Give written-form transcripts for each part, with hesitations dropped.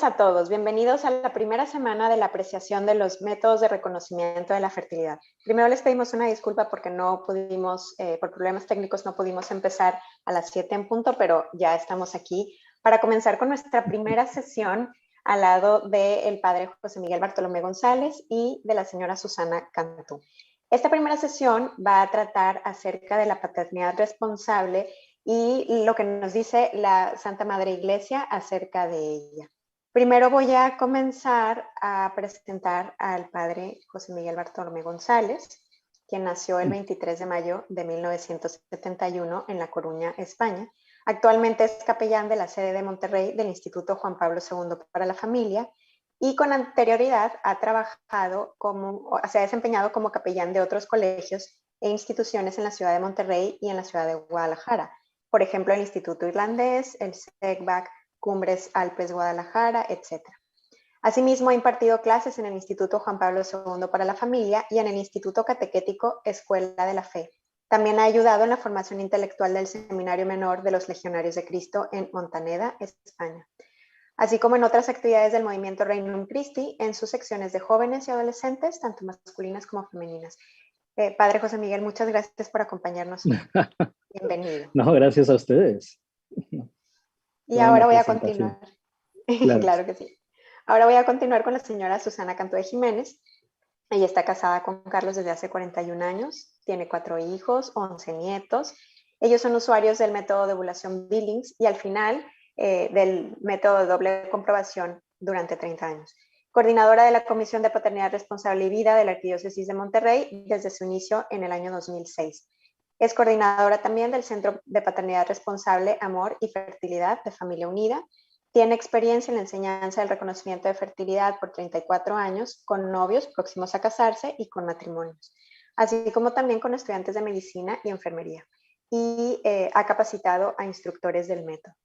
a todos, bienvenidos a la primera semana de la apreciación de los métodos de reconocimiento de la fertilidad. Primero les pedimos una disculpa porque no pudimos, por problemas técnicos no pudimos empezar a las 7 en punto, pero ya estamos aquí para comenzar con nuestra primera sesión al lado del padre José Miguel Bartolomé González y de la señora Susana Cantú. Esta primera sesión va a tratar acerca de la paternidad responsable y lo que nos dice la Santa Madre Iglesia acerca de ella. Primero voy a comenzar a presentar al padre José Miguel Bartolomé González, quien nació el 23 de mayo de 1971 en La Coruña, España. Actualmente es capellán de la sede de Monterrey del Instituto Juan Pablo II para la Familia y con anterioridad se ha desempeñado como capellán de otros colegios e instituciones en la ciudad de Monterrey y en la ciudad de Guadalajara. Por ejemplo, el Instituto Irlandés, el SECBAC, Cumbres Alpes Guadalajara, etc. Asimismo, ha impartido clases en el Instituto Juan Pablo II para la Familia y en el Instituto Catequético Escuela de la Fe. También ha ayudado en la formación intelectual del Seminario Menor de los Legionarios de Cristo en Montaneda, España, así como en otras actividades del movimiento Regnum Christi en sus secciones de jóvenes y adolescentes, tanto masculinas como femeninas. Padre José Miguel, muchas gracias por acompañarnos. Bienvenido. No, gracias a ustedes. Y ahora voy a continuar. Claro. Claro que sí. Ahora voy a continuar con la señora Susana Cantú de Jiménez. Ella está casada con Carlos desde hace 41 años, tiene 4 hijos, 11 nietos. Ellos son usuarios del método de ovulación Billings y al final del método de doble comprobación durante 30 años. Coordinadora de la Comisión de Paternidad Responsable y Vida de la Arquidiócesis de Monterrey desde su inicio en el año 2006. Es coordinadora también del Centro de Paternidad Responsable, Amor y Fertilidad de Familia Unida. Tiene experiencia en la enseñanza del reconocimiento de fertilidad por 34 años con novios próximos a casarse y con matrimonios, así como también con estudiantes de medicina y enfermería. Y ha capacitado a instructores del método.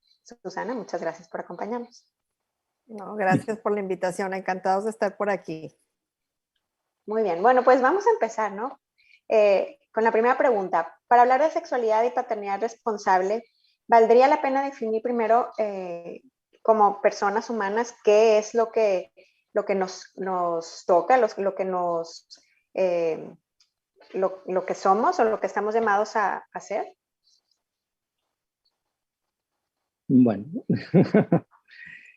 Susana, muchas gracias por acompañarnos. No, gracias por la invitación, encantados de estar por aquí. Muy bien, bueno, pues vamos a empezar, ¿no? Con la primera pregunta. Para hablar de sexualidad y paternidad responsable, ¿valdría la pena definir primero como personas humanas qué es lo que nos toca, lo que somos o lo que estamos llamados a hacer? Bueno.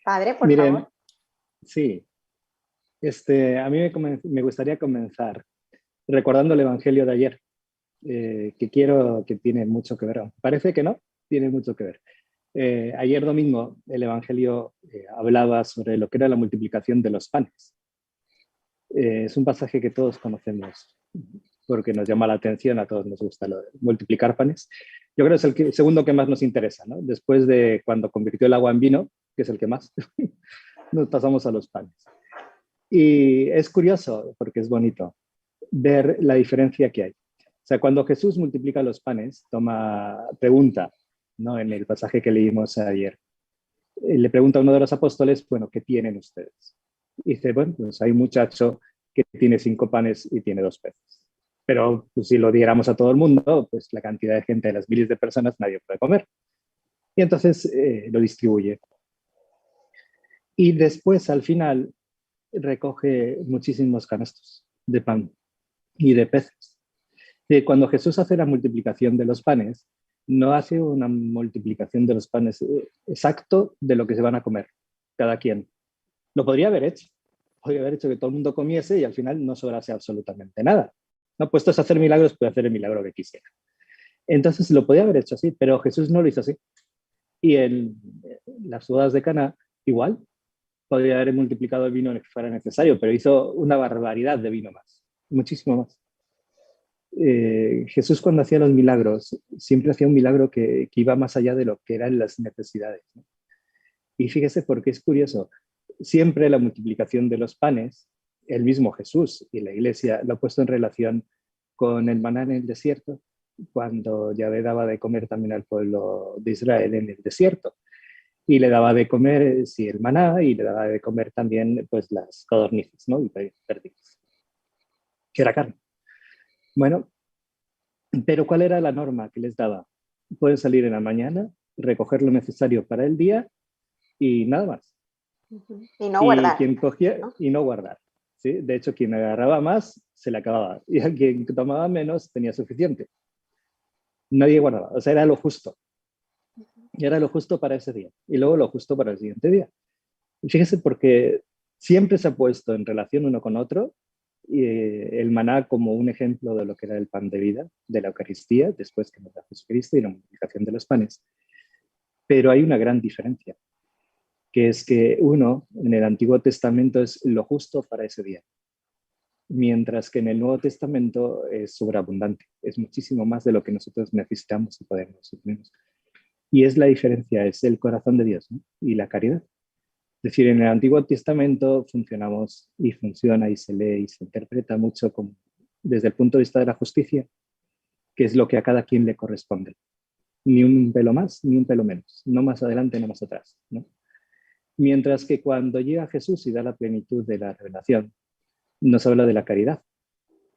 Padre, por Miren, favor. Sí. A mí me gustaría comenzar recordando el Evangelio de ayer, que tiene mucho que ver. Parece que no, tiene mucho que ver. Ayer domingo el Evangelio hablaba sobre lo que era la multiplicación de los panes. Es un pasaje que todos conocemos porque nos llama la atención, a todos nos gusta lo de multiplicar panes. Yo creo que es el segundo que más nos interesa, ¿no? Después de cuando convirtió el agua en vino, que es el que más, nos pasamos a los panes. Y es curioso, porque es bonito, ver la diferencia que hay. O sea, cuando Jesús multiplica los panes, pregunta, ¿no? En el pasaje que leímos ayer, le pregunta a uno de los apóstoles, bueno, ¿qué tienen ustedes? Y dice, bueno, pues hay un muchacho que tiene 5 panes y tiene 2 peces. Pero pues, si lo diéramos a todo el mundo, pues la cantidad de gente, las miles de personas, nadie puede comer. Y entonces lo distribuye. Y después, al final, recoge muchísimos canastos de pan y de peces. Cuando Jesús hace la multiplicación de los panes, no hace una multiplicación de los panes exacto de lo que se van a comer cada quien. Lo podría haber hecho. Podría haber hecho que todo el mundo comiese y al final no sobrase absolutamente nada. No, puestos a hacer milagros, puede hacer el milagro que quisiera. Entonces lo podía haber hecho así, pero Jesús no lo hizo así. Y en las bodas de Caná, igual, podría haber multiplicado el vino que fuera necesario, pero hizo una barbaridad de vino más, muchísimo más. Jesús cuando hacía los milagros, siempre hacía un milagro que iba más allá de lo que eran las necesidades, ¿no? Y fíjese porque es curioso, siempre la multiplicación de los panes, el mismo Jesús y la Iglesia lo ha puesto en relación con el maná en el desierto, cuando Yahvé daba de comer también al pueblo de Israel en el desierto. Y le daba de comer, sí, el maná, y le daba de comer también pues, las codornices, ¿no? Y perdices, que era carne. Bueno, pero ¿cuál era la norma que les daba? Pueden salir en la mañana, recoger lo necesario para el día y nada más. Y no Y guardar, quien cogía ¿no? y no guardar. ¿Sí? De hecho, quien agarraba más se le acababa. Y a quien tomaba menos tenía suficiente. Nadie guardaba. O sea, era lo justo. Y era lo justo para ese día. Y luego lo justo para el siguiente día. Y fíjese, porque siempre se ha puesto en relación uno con otro el maná como un ejemplo de lo que era el pan de vida, de la Eucaristía, después que nos da Jesucristo y la multiplicación de los panes. Pero hay una gran diferencia, que es que uno en el Antiguo Testamento es lo justo para ese día, mientras que en el Nuevo Testamento es sobreabundante, es muchísimo más de lo que nosotros necesitamos y podemos suponernos. Y es la diferencia, es el corazón de Dios, ¿no? Y la caridad. Es decir, en el Antiguo Testamento funcionamos y funciona y se lee y se interpreta mucho como, desde el punto de vista de la justicia, que es lo que a cada quien le corresponde. Ni un pelo más, ni un pelo menos. No más adelante, no más atrás, ¿no? Mientras que cuando llega Jesús y da la plenitud de la revelación, nos habla de la caridad,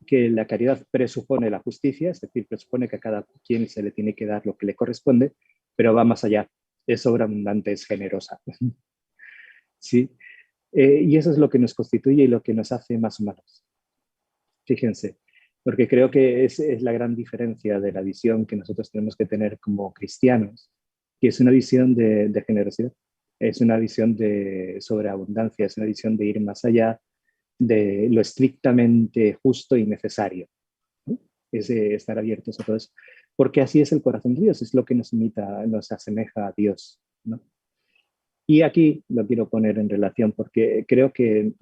que la caridad presupone la justicia, es decir, presupone que a cada quien se le tiene que dar lo que le corresponde, pero va más allá, es sobreabundante, es generosa. ¿Sí? Y eso es lo que nos constituye y lo que nos hace más humanos. Fíjense, porque creo que es la gran diferencia de la visión que nosotros tenemos que tener como cristianos, que es una visión de generosidad, es una visión de sobreabundancia, es una visión de ir más allá de lo estrictamente justo y necesario, ¿no? Es estar abiertos a todo eso, porque así es el corazón de Dios, es lo que nos imita, nos asemeja a Dios, ¿no? Y aquí lo quiero poner en relación porque creo que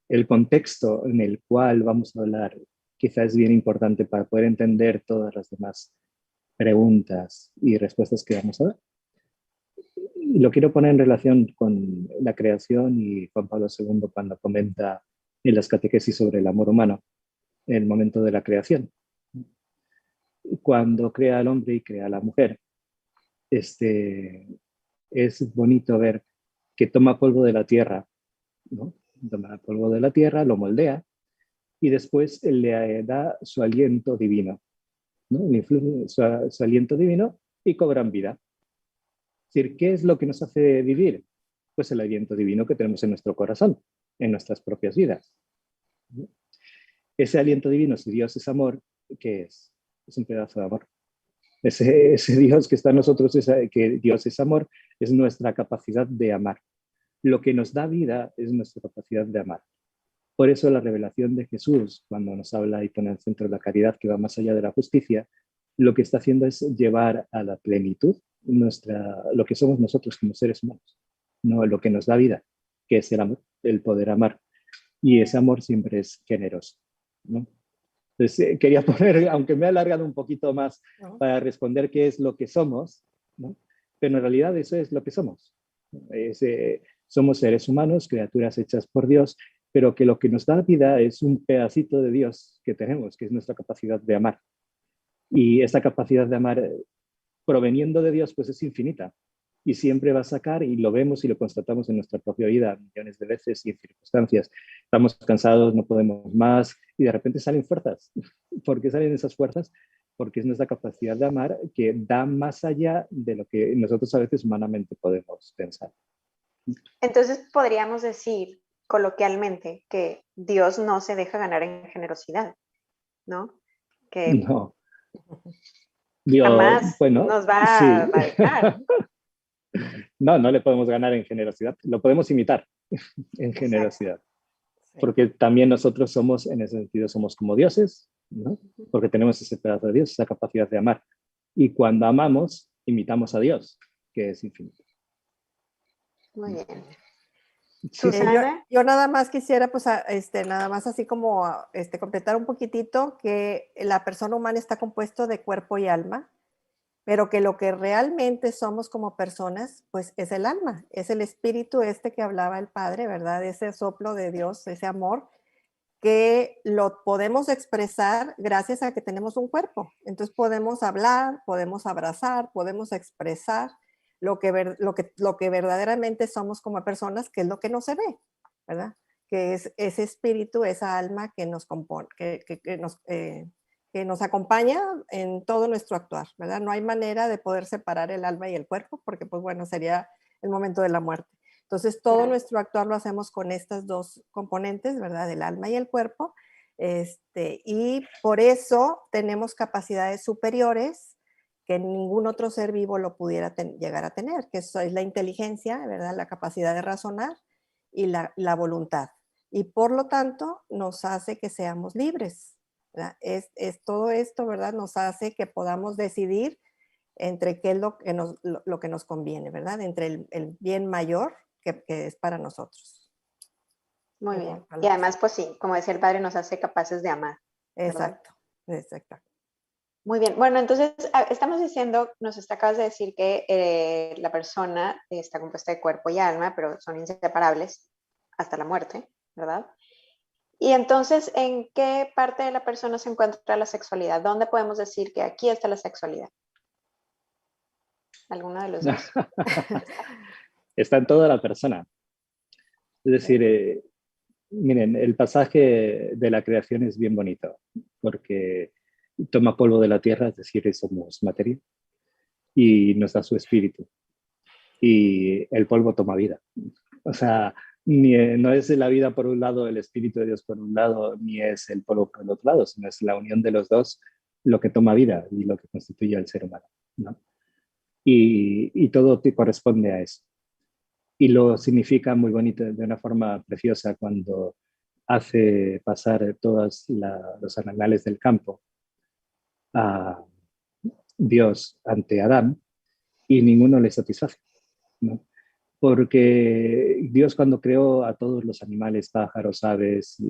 el contexto en el cual vamos a hablar quizás es bien importante para poder entender todas las demás preguntas y respuestas que vamos a dar. Y lo quiero poner en relación con la creación y Juan Pablo II cuando comenta en las catequesis sobre el amor humano, el momento de la creación. Cuando crea al hombre y crea a la mujer, es bonito ver que toma polvo de la tierra, ¿no? Toma polvo de la tierra, lo moldea y después le da su aliento divino, ¿no? Le influye su aliento divino y cobran vida. Es decir, ¿qué es lo que nos hace vivir? Pues el aliento divino que tenemos en nuestro corazón, en nuestras propias vidas, ¿no? Ese aliento divino, si Dios es amor, ¿qué es? Es un pedazo de amor. Ese Dios que está en nosotros, que Dios es amor, es nuestra capacidad de amar. Lo que nos da vida es nuestra capacidad de amar. Por eso la revelación de Jesús, cuando nos habla y pone al centro la caridad que va más allá de la justicia, lo que está haciendo es llevar a la plenitud lo que somos nosotros como seres humanos, no lo que nos da vida, que es el amor, el poder amar. Y ese amor siempre es generoso, ¿no? Entonces, quería poner, aunque me he alargado un poquito más para responder qué es lo que somos, ¿no? Pero en realidad eso es lo que somos. Somos seres humanos, criaturas hechas por Dios, pero que lo que nos da vida es un pedacito de Dios que tenemos, que es nuestra capacidad de amar. Y esa capacidad de amar proveniendo de Dios, pues es infinita. Y siempre va a sacar, y lo vemos y lo constatamos en nuestra propia vida millones de veces y en circunstancias. Estamos cansados, no podemos más, y de repente salen fuerzas. ¿Por qué salen esas fuerzas? Porque es nuestra capacidad de amar que da más allá de lo que nosotros a veces humanamente podemos pensar. Entonces podríamos decir coloquialmente que Dios no se deja ganar en generosidad, ¿no? Que No, Dios, jamás bueno, nos va sí. a dejar. No, no le podemos ganar en generosidad, lo podemos imitar en Exacto. generosidad. Sí. Porque también nosotros somos, en ese sentido, somos como dioses, ¿no? Porque tenemos ese pedazo de Dios, esa capacidad de amar. Y cuando amamos, imitamos a Dios, que es infinito. Muy bien. Sí, sí. Susana. Yo nada más quisiera, pues, nada más así como completar un poquitito que la persona humana está compuesto de cuerpo y alma, pero que lo que realmente somos como personas, pues es el alma, es el espíritu que hablaba el Padre, ¿verdad? Ese soplo de Dios, ese amor, que lo podemos expresar gracias a que tenemos un cuerpo. Entonces podemos hablar, podemos abrazar, podemos expresar lo que verdaderamente somos como personas, que es lo que no se ve, ¿verdad? Que es ese espíritu, esa alma que nos compone, que nos acompaña en todo nuestro actuar, ¿verdad? No hay manera de poder separar el alma y el cuerpo, porque pues bueno, sería el momento de la muerte. Entonces, todo nuestro actuar lo hacemos con estas dos componentes, ¿verdad? El alma y el cuerpo. Y por eso tenemos capacidades superiores que ningún otro ser vivo lo pudiera llegar a tener, que eso es la inteligencia, ¿verdad? La capacidad de razonar y la voluntad. Y por lo tanto, nos hace que seamos libres, ¿verdad? Todo esto, ¿verdad? Nos hace que podamos decidir entre qué es lo que nos conviene, ¿verdad? Entre el bien mayor que es para nosotros. Muy bien. Y además, pues sí, como decía el padre, nos hace capaces de amar. ¿verdad? Exacto, exacto. Muy bien. Bueno, entonces estamos diciendo, acabas de decir que la persona está compuesta de cuerpo y alma, pero son inseparables hasta la muerte, ¿verdad? Y entonces, ¿en qué parte de la persona se encuentra la sexualidad? ¿Dónde podemos decir que aquí está la sexualidad? ¿Alguno de los dos? Está en toda la persona. Es decir, miren, el pasaje de la creación es bien bonito, porque toma polvo de la tierra, es decir, somos materia, y nos da su espíritu. Y el polvo toma vida. O sea, no es la vida por un lado, el espíritu de Dios por un lado, ni es el polvo por el otro lado, sino es la unión de los dos lo que toma vida y lo que constituye al ser humano, ¿no? Y todo te corresponde a eso. Y lo significa muy bonito, de una forma preciosa, cuando hace pasar todos los animales del campo a Dios ante Adán y ninguno le satisface, ¿no? Porque Dios, cuando creó a todos los animales, pájaros, aves,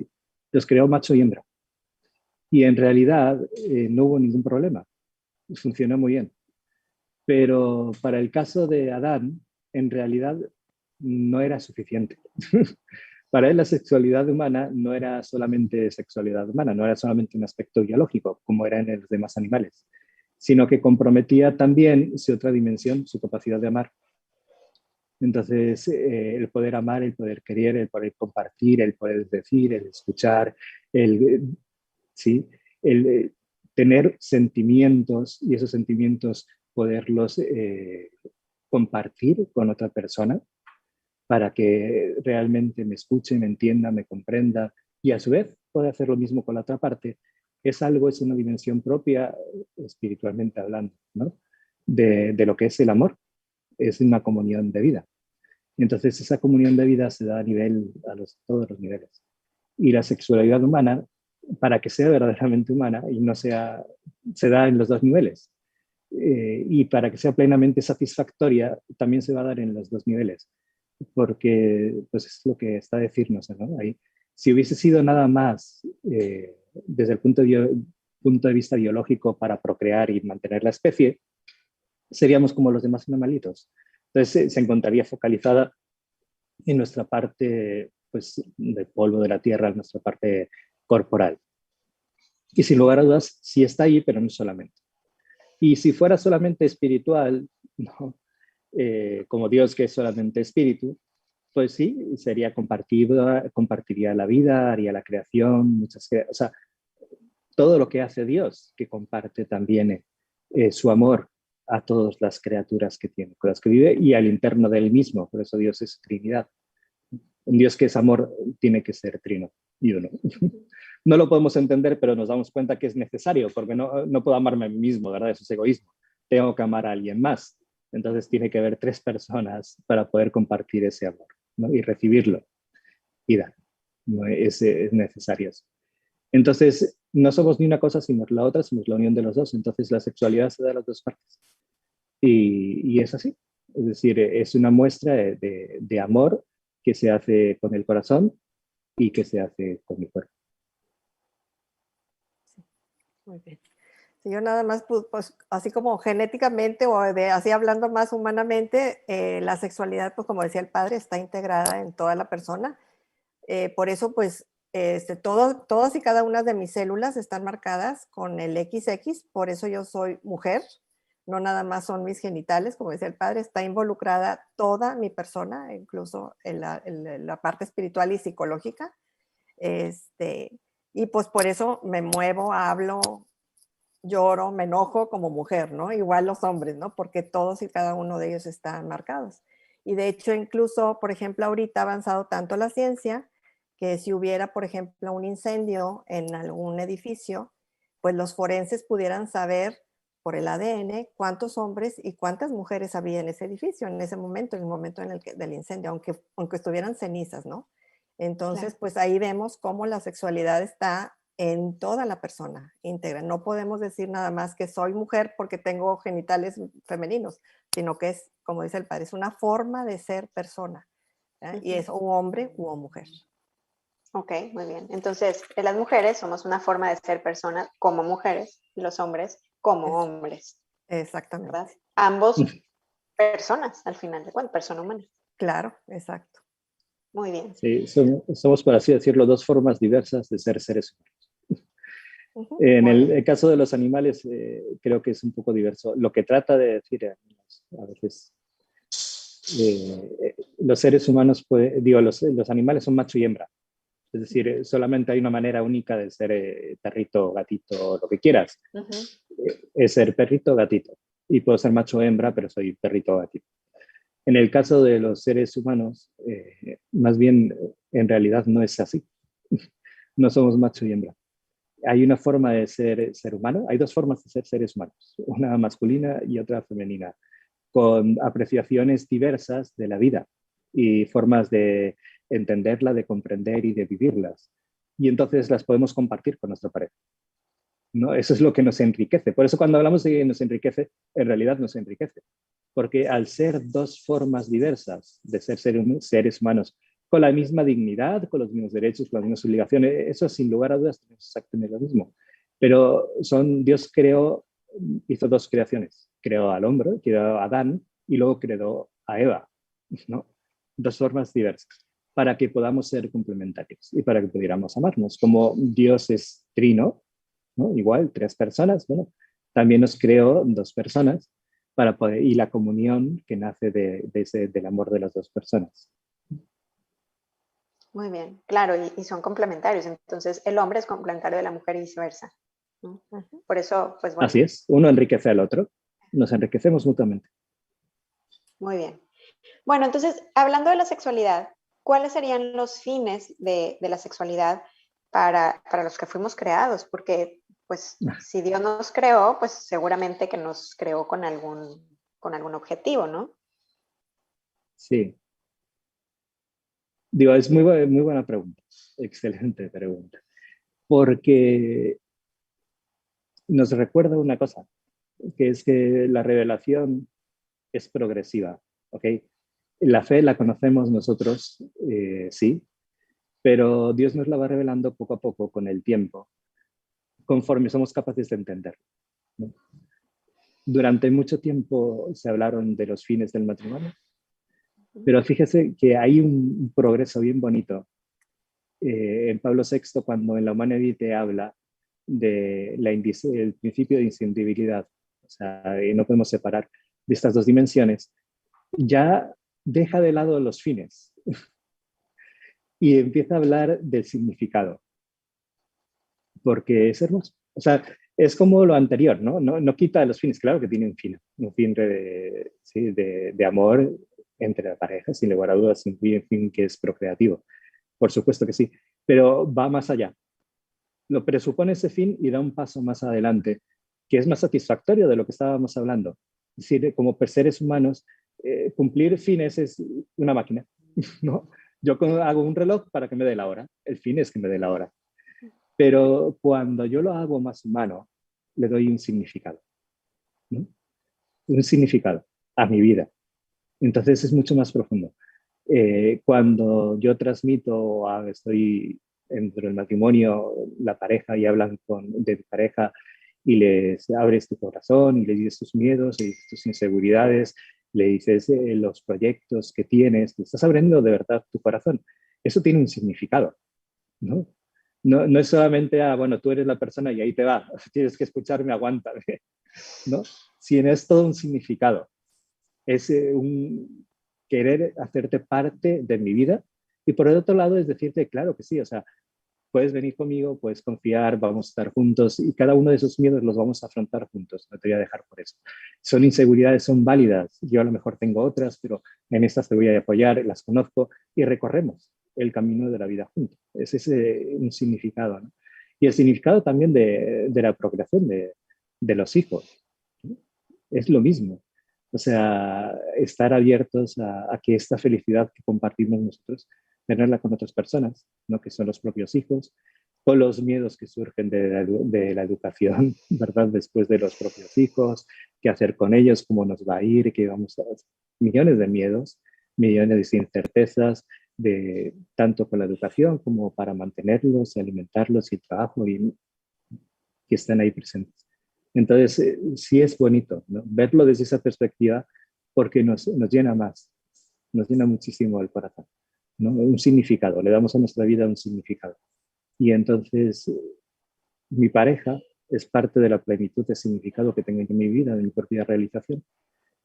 los creó macho y hembra. Y en realidad no hubo ningún problema, funcionó muy bien. Pero para el caso de Adán, en realidad no era suficiente. Para él la sexualidad humana no era solamente sexualidad humana, no era solamente un aspecto biológico, como era en los demás animales, sino que comprometía también su otra dimensión, su capacidad de amar. Entonces, el poder amar, el poder querer, el poder compartir, el poder decir, el escuchar, ¿sí? el tener sentimientos y esos sentimientos poderlos compartir con otra persona para que realmente me escuche, me entienda, me comprenda y a su vez pueda hacer lo mismo con la otra parte, es una dimensión propia espiritualmente hablando, ¿no? de lo que es el amor. Es una comunión de vida. Entonces esa comunión de vida se da todos los niveles. Y la sexualidad humana, para que sea verdaderamente humana y no sea, se da en los dos niveles. Y para que sea plenamente satisfactoria, también se va a dar en los dos niveles. Porque pues es lo que está a decirnos, ¿no? Ahí, si hubiese sido nada más desde el punto de vista biológico para procrear y mantener la especie, seríamos como los demás animalitos. Entonces se encontraría focalizada en nuestra parte pues, de polvo de la tierra, en nuestra parte corporal. Y sin lugar a dudas, sí está ahí, pero no solamente. Y si fuera solamente espiritual, ¿no? Como Dios que es solamente espíritu, pues sí, sería compartiría la vida, haría la creación, o sea, todo lo que hace Dios, que comparte también su amor a todas las criaturas que tiene, con las que vive y al interno de él mismo. Por eso Dios es Trinidad. Un Dios que es amor tiene que ser trino y uno. No lo podemos entender, pero nos damos cuenta que es necesario, porque no puedo amarme a mí mismo, ¿verdad? Eso es egoísmo. Tengo que amar a alguien más. Entonces tiene que haber tres personas para poder compartir ese amor, ¿no? Y recibirlo y dar. ¿No? Es necesario eso. Entonces, no somos ni una cosa sino la otra, somos la unión de los dos. Entonces, la sexualidad se da a las dos partes. Y es así. Es decir, es una muestra de amor que se hace con el corazón y que se hace con el cuerpo. Muy bien. Si yo nada más, pues así como genéticamente o así hablando más humanamente, la sexualidad, pues como decía el padre, está integrada en toda la persona. Por eso, pues, todas y cada una de mis células están marcadas con el XX, por eso yo soy mujer, no nada más son mis genitales, como decía el padre, está involucrada toda mi persona, incluso en la parte espiritual y psicológica. Y pues por eso me muevo, hablo, lloro, me enojo como mujer, ¿no? Igual los hombres, ¿no? Porque todos y cada uno de ellos están marcados. Y de hecho, incluso, por ejemplo, ahorita ha avanzado tanto la ciencia que si hubiera, por ejemplo, un incendio en algún edificio, pues los forenses pudieran saber por el ADN cuántos hombres y cuántas mujeres había en ese edificio en ese momento, en el momento del incendio, aunque estuvieran cenizas, ¿no? Entonces, Claro. pues ahí vemos cómo la sexualidad está en toda la persona íntegra. No podemos decir nada más que soy mujer porque tengo genitales femeninos, sino que es, como dice el padre, es una forma de ser persona. Y es un hombre u mujer. Ok, muy bien. Entonces, las mujeres somos una forma de ser personas como mujeres y los hombres como Es, hombres, ¿verdad? exactamente. Ambos personas, al final de cuentas, persona humana. Claro, exacto. Muy bien. Sí, somos, por así decirlo, dos formas diversas de ser seres humanos. En Muy el, bien. el caso de los animales, creo que es un poco diverso. Lo que trata de decir a veces los seres humanos, los animales son macho y hembra. Es decir, solamente hay una manera única de ser perrito, gatito, lo que quieras. Es ser perrito, gatito. Y puedo ser macho o hembra, pero soy perrito o gatito. En el caso de los seres humanos, más bien, en realidad no es así. No somos macho y hembra. Hay una forma de ser humano, hay dos formas de ser seres humanos, una masculina y otra femenina, con apreciaciones diversas de la vida y formas de entenderla, de comprender y de vivirlas. Y entonces las podemos compartir con nuestra pareja, ¿no? Eso es lo que nos enriquece. Por eso cuando hablamos de que nos enriquece, en realidad nos enriquece. Porque al ser dos formas diversas de ser seres humanos, con la misma dignidad, con los mismos derechos, con las mismas obligaciones, eso sin lugar a dudas tenemos exactamente lo mismo. Pero Dios hizo dos creaciones. Creó al hombre, creó a Adán y luego creó a Eva, ¿no? Dos formas diversas para que podamos ser complementarios y para que pudiéramos amarnos. Como Dios es trino, ¿no? Igual, tres personas, bueno, también nos creó dos personas para poder, y la comunión que nace del amor de las dos personas. Muy bien. Claro, y son complementarios. Entonces, el hombre es complementario de la mujer y viceversa, ¿no? Por eso, pues bueno. Así es, uno enriquece al otro, nos enriquecemos mutuamente. Muy bien. Bueno, entonces, hablando de la sexualidad, ¿cuáles serían los fines de la sexualidad para los que fuimos creados? Porque, pues, si Dios nos creó, pues seguramente que nos creó con algún objetivo, ¿no? Sí, digo, es muy buena pregunta, excelente pregunta, porque nos recuerda una cosa, que es que la revelación es progresiva, ¿ok? La fe la conocemos nosotros, sí, pero Dios nos la va revelando poco a poco con el tiempo, conforme somos capaces de entender, ¿no? Durante mucho tiempo se hablaron de los fines del matrimonio, pero fíjese que hay un progreso bien bonito. En Pablo VI, cuando en la Humanae Vitae habla del principio de inscindibilidad, o sea, no podemos separar de estas dos dimensiones, ya deja de lado los fines y empieza a hablar del significado, porque es hermoso. O sea, es como lo anterior, ¿no? No quita los fines, claro que tiene un fin sí, de amor entre la pareja, sin lugar a dudas, un fin que es procreativo, por supuesto que sí, pero va más allá. Lo presupone ese fin y da un paso más adelante, que es más satisfactorio de lo que estábamos hablando. Es decir, como seres humanos, cumplir fines es una máquina, ¿no? Yo hago un reloj para que me dé la hora, el fin es que me dé la hora. Pero cuando yo lo hago más humano, le doy un significado, ¿no? Un significado a mi vida. Entonces es mucho más profundo. Cuando yo transmito, estoy dentro del matrimonio, la pareja y hablan de tu pareja y les abres tu corazón y le dices tus miedos, le dices tus inseguridades, le dices los proyectos que tienes, le estás abriendo de verdad tu corazón. Eso tiene un significado, ¿no? No es solamente, bueno, tú eres la persona y ahí te va, tienes que escucharme, aguántame, ¿no? Sino es todo un significado. Es un querer hacerte parte de mi vida. Y por el otro lado es decirte, claro que sí, o sea, puedes venir conmigo, puedes confiar, vamos a estar juntos y cada uno de esos miedos los vamos a afrontar juntos, no te voy a dejar por eso. Son inseguridades, son válidas, yo a lo mejor tengo otras, pero en estas te voy a apoyar, las conozco y recorremos el camino de la vida juntos. Ese es un significado, ¿no? Y el significado también de la procreación de los hijos, ¿no? Es lo mismo. O sea, estar abiertos a que esta felicidad que compartimos nosotros, tenerla con otras personas, ¿no? Que son los propios hijos, o los miedos que surgen de la educación, ¿verdad? Después de los propios hijos, qué hacer con ellos, cómo nos va a ir, qué vamos a... Millones de miedos, millones de incertezas, tanto con la educación como para mantenerlos, alimentarlos y trabajo, y que están ahí presentes. Entonces, sí es bonito, ¿no? Verlo desde esa perspectiva, porque nos llena más, nos llena muchísimo el corazón, ¿no? Un significado, le damos a nuestra vida un significado. Y entonces, mi pareja es parte de la plenitud de significado que tengo en mi vida, de mi propia realización.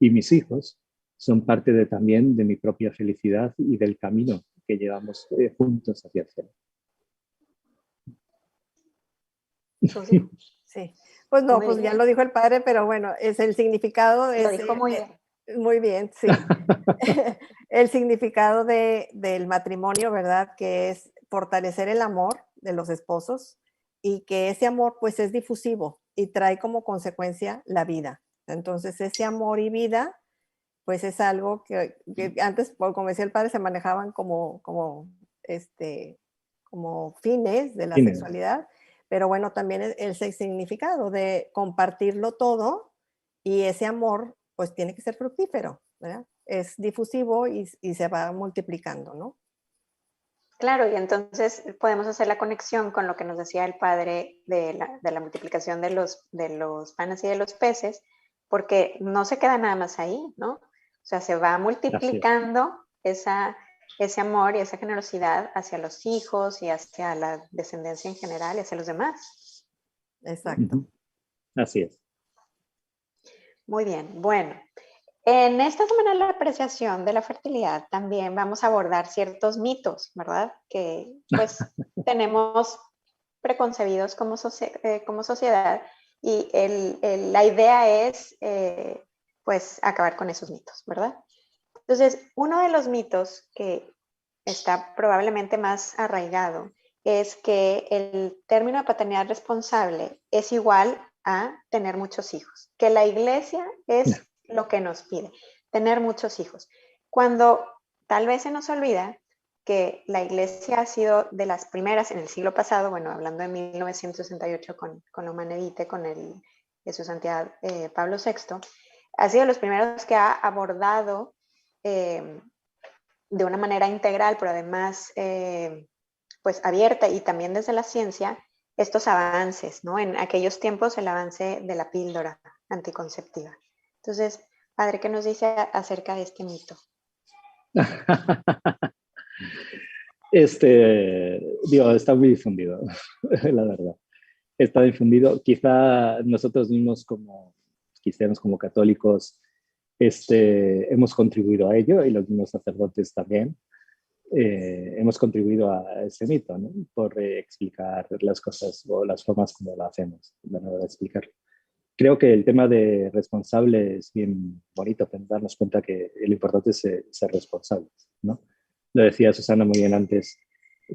Y mis hijos son parte también de mi propia felicidad y del camino que llevamos juntos hacia el cielo. Sí. Pues no, pues ya lo dijo el padre, pero bueno, es el significado. Lo dijo muy bien. Muy bien, sí. El significado del matrimonio, ¿verdad? Que es fortalecer el amor de los esposos y que ese amor pues es difusivo y trae como consecuencia la vida. Entonces ese amor y vida pues es algo que antes, como decía el padre, se manejaban como fines de la sexualidad, pero bueno, también el significado de compartirlo todo y ese amor pues tiene que ser fructífero, ¿verdad? Es difusivo y se va multiplicando, ¿no? Claro, y entonces podemos hacer la conexión con lo que nos decía el padre de la multiplicación de los panes y de los peces, porque no se queda nada más ahí, ¿no? O sea, se va multiplicando ese amor y esa generosidad hacia los hijos y hacia la descendencia en general y hacia los demás. Exacto. Así es. Muy bien, bueno. En esta semana de la apreciación de la fertilidad también vamos a abordar ciertos mitos, ¿verdad? Que pues tenemos preconcebidos como sociedad y la idea es pues acabar con esos mitos, ¿verdad? Entonces, uno de los mitos que está probablemente más arraigado es que el término de paternidad responsable es igual a tener muchos hijos, que la iglesia es lo que nos pide, tener muchos hijos. Cuando tal vez se nos olvida que la iglesia ha sido de las primeras en el siglo pasado, bueno, hablando de 1968 con Humanae Vitae, con su santidad Pablo VI, ha sido de los primeros que ha abordado de una manera integral, pero además pues abierta y también desde la ciencia, estos avances, ¿no? En aquellos tiempos el avance de la píldora anticonceptiva. Entonces, padre, ¿qué nos dice acerca de este mito? Está muy difundido, la verdad. Está difundido. Quizá nosotros mismos como cristianos, como católicos, hemos contribuido a ello y los mismos sacerdotes también. Hemos contribuido a ese mito, ¿no? Por explicar las cosas o las formas como lo hacemos, la manera de explicarlo. Creo que el tema de responsable es bien bonito, darnos cuenta que lo importante es ser responsables, ¿no? Lo decía Susana muy bien antes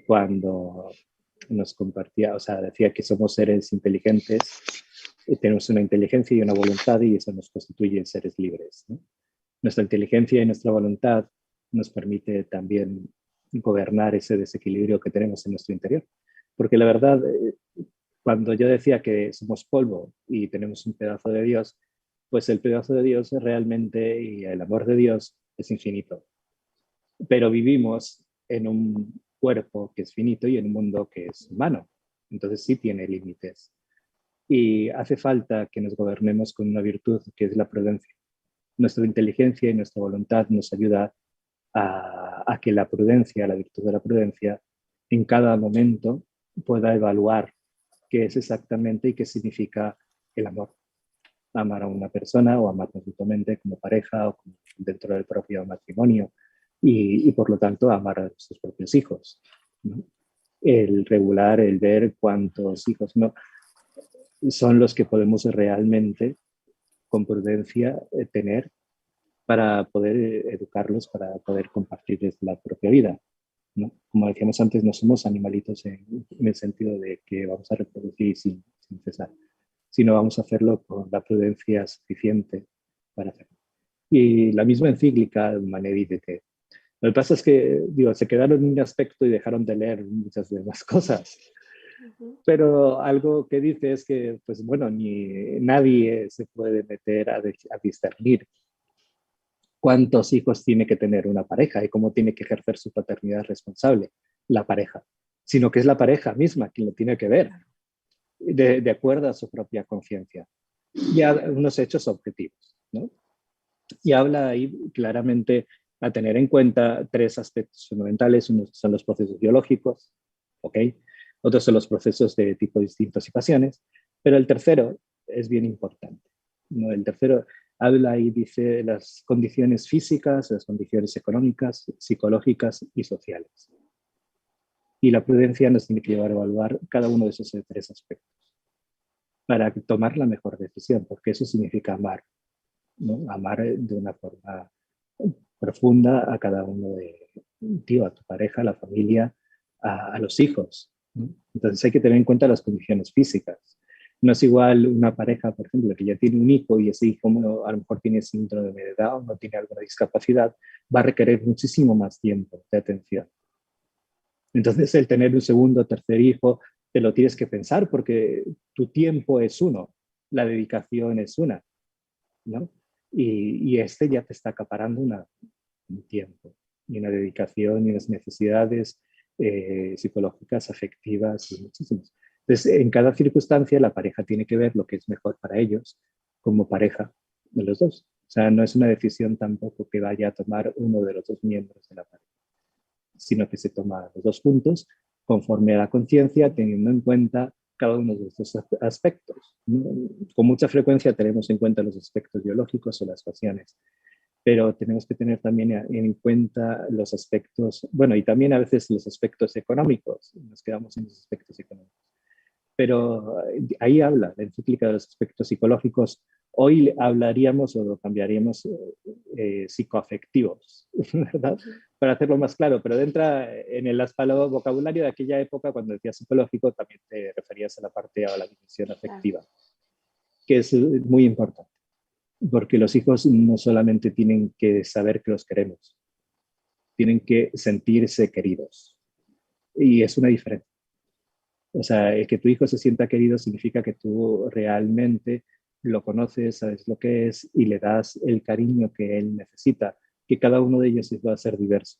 cuando nos compartía, o sea, decía que somos seres inteligentes, y tenemos una inteligencia y una voluntad y eso nos constituye seres libres, ¿no? Nuestra inteligencia y nuestra voluntad nos permite también gobernar ese desequilibrio que tenemos en nuestro interior. Porque la verdad, cuando yo decía que somos polvo y tenemos un pedazo de Dios, pues el pedazo de Dios realmente y el amor de Dios es infinito. Pero vivimos en un cuerpo que es finito y en un mundo que es humano. Entonces sí tiene límites. Y hace falta que nos gobernemos con una virtud que es la prudencia. Nuestra inteligencia y nuestra voluntad nos ayuda a que la prudencia, la virtud de la prudencia, en cada momento pueda evaluar qué es exactamente y qué significa el amor. Amar a una persona o amarnos mutuamente como pareja o dentro del propio matrimonio y por lo tanto amar a nuestros propios hijos, ¿no? el regular, el ver cuántos hijos no, son los que podemos realmente, con prudencia, tener para poder educarlos, para poder compartirles la propia vida, ¿no? Como decíamos antes, no somos animalitos en el sentido de que vamos a reproducir sin cesar, sino vamos a hacerlo con la prudencia suficiente para hacerlo. Y la misma encíclica Humanae Vitae. Lo que pasa es que, digo, se quedaron en un aspecto y dejaron de leer muchas demás cosas. Pero algo que dice es que, pues bueno, ni nadie se puede meter a discernir cuántos hijos tiene que tener una pareja y cómo tiene que ejercer su paternidad responsable la pareja, sino que es la pareja misma quien lo tiene que ver de acuerdo a su propia conciencia y a unos hechos objetivos, ¿no? Y habla ahí claramente a tener en cuenta tres aspectos fundamentales. Uno son los procesos biológicos, ¿ok? Otros son los procesos de tipo distintos y pasiones, pero el tercero es bien importante, ¿no? El tercero habla y dice las condiciones físicas, las condiciones económicas, psicológicas y sociales. Y la prudencia nos tiene que llevar a evaluar cada uno de esos tres aspectos para tomar la mejor decisión, porque eso significa amar, ¿no? Amar de una forma profunda a cada uno de ti, a tu pareja, a la familia, a los hijos, ¿no? Entonces hay que tener en cuenta las condiciones físicas. No es igual una pareja, por ejemplo, que ya tiene un hijo y ese hijo a lo mejor tiene síndrome de Down o tiene alguna discapacidad, va a requerir muchísimo más tiempo de atención. Entonces el tener un segundo o tercer hijo, te lo tienes que pensar porque tu tiempo es uno, la dedicación es una, ¿no? Y este ya te está acaparando un tiempo y una dedicación y unas necesidades psicológicas, afectivas y muchísimas. Entonces, en cada circunstancia la pareja tiene que ver lo que es mejor para ellos como pareja de los dos. O sea, no es una decisión tampoco que vaya a tomar uno de los dos miembros de la pareja, sino que se toma los dos puntos conforme a la conciencia, teniendo en cuenta cada uno de estos aspectos. Con mucha frecuencia tenemos en cuenta los aspectos biológicos o las pasiones, pero tenemos que tener también en cuenta los aspectos, bueno, y también a veces los aspectos económicos, nos quedamos en los aspectos económicos. Pero ahí habla la encíclica de los aspectos psicológicos. Hoy hablaríamos o lo cambiaríamos psicoafectivos, ¿verdad? Para hacerlo más claro, pero dentro en el vocabulario de aquella época, cuando decías psicológico, también te referías a la parte o a la dimensión afectiva, que es muy importante, porque los hijos no solamente tienen que saber que los queremos, tienen que sentirse queridos. Y es una diferencia. O sea, el que tu hijo se sienta querido significa que tú realmente lo conoces, sabes lo que es y le das el cariño que él necesita, que cada uno de ellos va a ser diverso.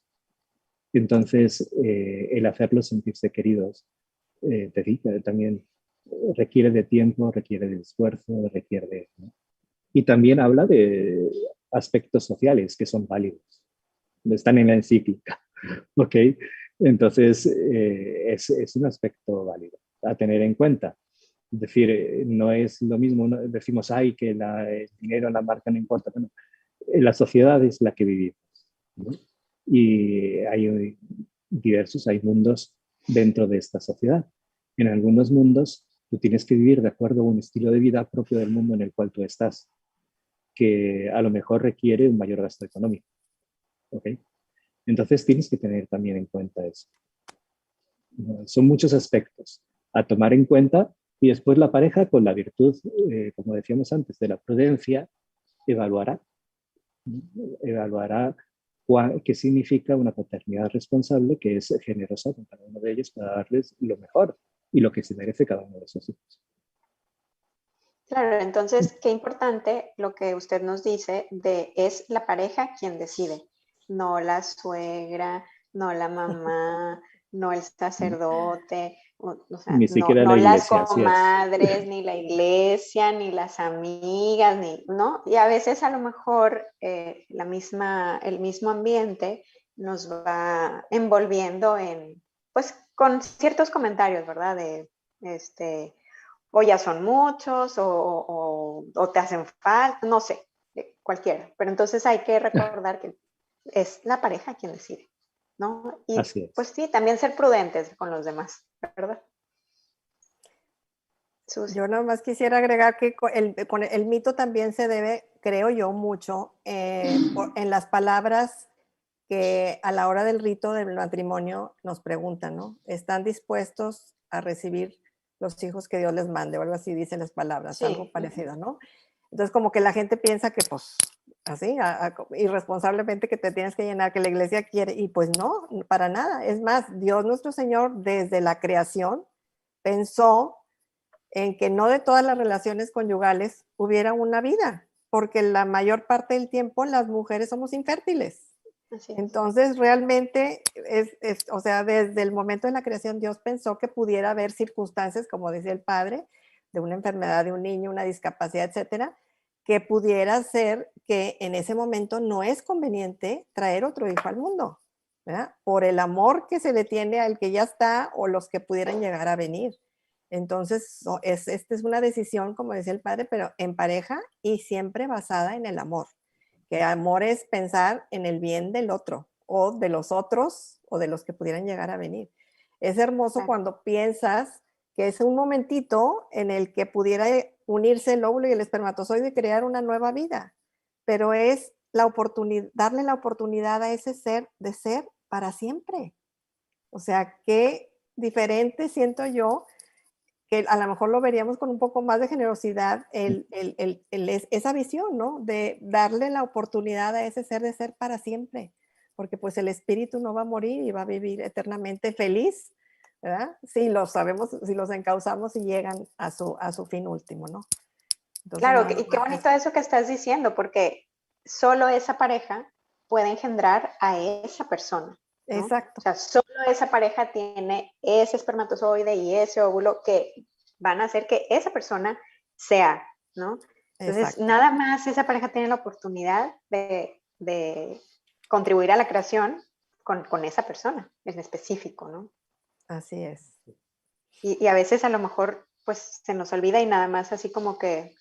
Entonces, el hacerlos sentirse queridos, te digo, también requiere de tiempo, requiere de esfuerzo, requiere de... ¿no? Y también habla de aspectos sociales que son válidos. Están en la encíclica, ¿ok? Entonces, es un aspecto válido a tener en cuenta. Es decir, no es lo mismo, ¿no? Decimos, ay, que el dinero, la marca no importa. Bueno, la sociedad es la que vivimos, ¿no? Y hay hay mundos dentro de esta sociedad. En algunos mundos, tú tienes que vivir de acuerdo a un estilo de vida propio del mundo en el cual tú estás, que a lo mejor requiere un mayor gasto económico, ¿ok? Entonces tienes que tener también en cuenta eso. Son muchos aspectos a tomar en cuenta y después la pareja con la virtud, como decíamos antes, de la prudencia, evaluará, evaluará qué significa una paternidad responsable que es generosa con cada uno de ellos para darles lo mejor y lo que se merece cada uno de esos hijos. Claro, entonces, qué importante lo que usted nos dice de es la pareja quien decide, no la suegra, no la mamá, no el sacerdote, o sea, Ni no, siquiera no la las iglesia, así es. comadres, ni la iglesia, ni las amigas, ni, ¿no? Y a veces a lo mejor el mismo ambiente nos va envolviendo en, pues, con ciertos comentarios, ¿verdad? De, o ya son muchos, o te hacen falta, no sé, cualquiera. Pero entonces hay que recordar que es la pareja quien decide. ¿no? Y Así es. pues sí, también ser prudentes con los demás, ¿verdad? Susi. Yo nada más quisiera agregar que con el mito también se debe, creo yo, mucho en las palabras que a la hora del rito del matrimonio nos preguntan, ¿no? ¿Están dispuestos a recibir los hijos que Dios les mande? O algo así dicen las palabras, algo Sí. parecido, ¿no? Entonces como que la gente piensa que pues así, irresponsablemente que te tienes que llenar, que la iglesia quiere, y pues no, para nada. Es más, Dios nuestro Señor desde la creación pensó en que no de todas las relaciones conyugales hubiera una vida, porque la mayor parte del tiempo las mujeres somos infértiles. Así es. Entonces, realmente, o sea, desde el momento de la creación, Dios pensó que pudiera haber circunstancias, como decía el padre, de una enfermedad de un niño, una discapacidad, etcétera, que pudiera ser que en ese momento no es conveniente traer otro hijo al mundo, ¿verdad? Por el amor que se le tiene al que ya está o los que pudieran llegar a venir. Entonces, esta es una decisión, como decía el padre, pero en pareja y siempre basada en el amor. Que amor es pensar en el bien del otro o de los otros o de los que pudieran llegar a venir. Es hermoso Claro. cuando piensas que es un momentito en el que pudiera unirse el óvulo y el espermatozoide y crear una nueva vida, pero es la oportunidad, darle la oportunidad a ese ser de ser para siempre. O sea, qué diferente siento yo que a lo mejor lo veríamos con un poco más de generosidad, esa visión, ¿no? De darle la oportunidad a ese ser de ser para siempre, porque pues el espíritu no va a morir y va a vivir eternamente feliz, ¿verdad? Si lo sabemos, si los encauzamos y llegan a su fin último, ¿no? Entonces, Claro, nada y qué más bonito eso que estás diciendo, porque solo esa pareja puede engendrar a esa persona, ¿no? O exacto, sea, solo esa pareja tiene ese espermatozoide y ese óvulo que van a hacer que esa persona sea, ¿no? Entonces, exacto, nada más esa pareja tiene la oportunidad de contribuir a la creación con esa persona en específico, ¿no? así es. Y a veces a lo mejor pues se nos olvida y nada más así como que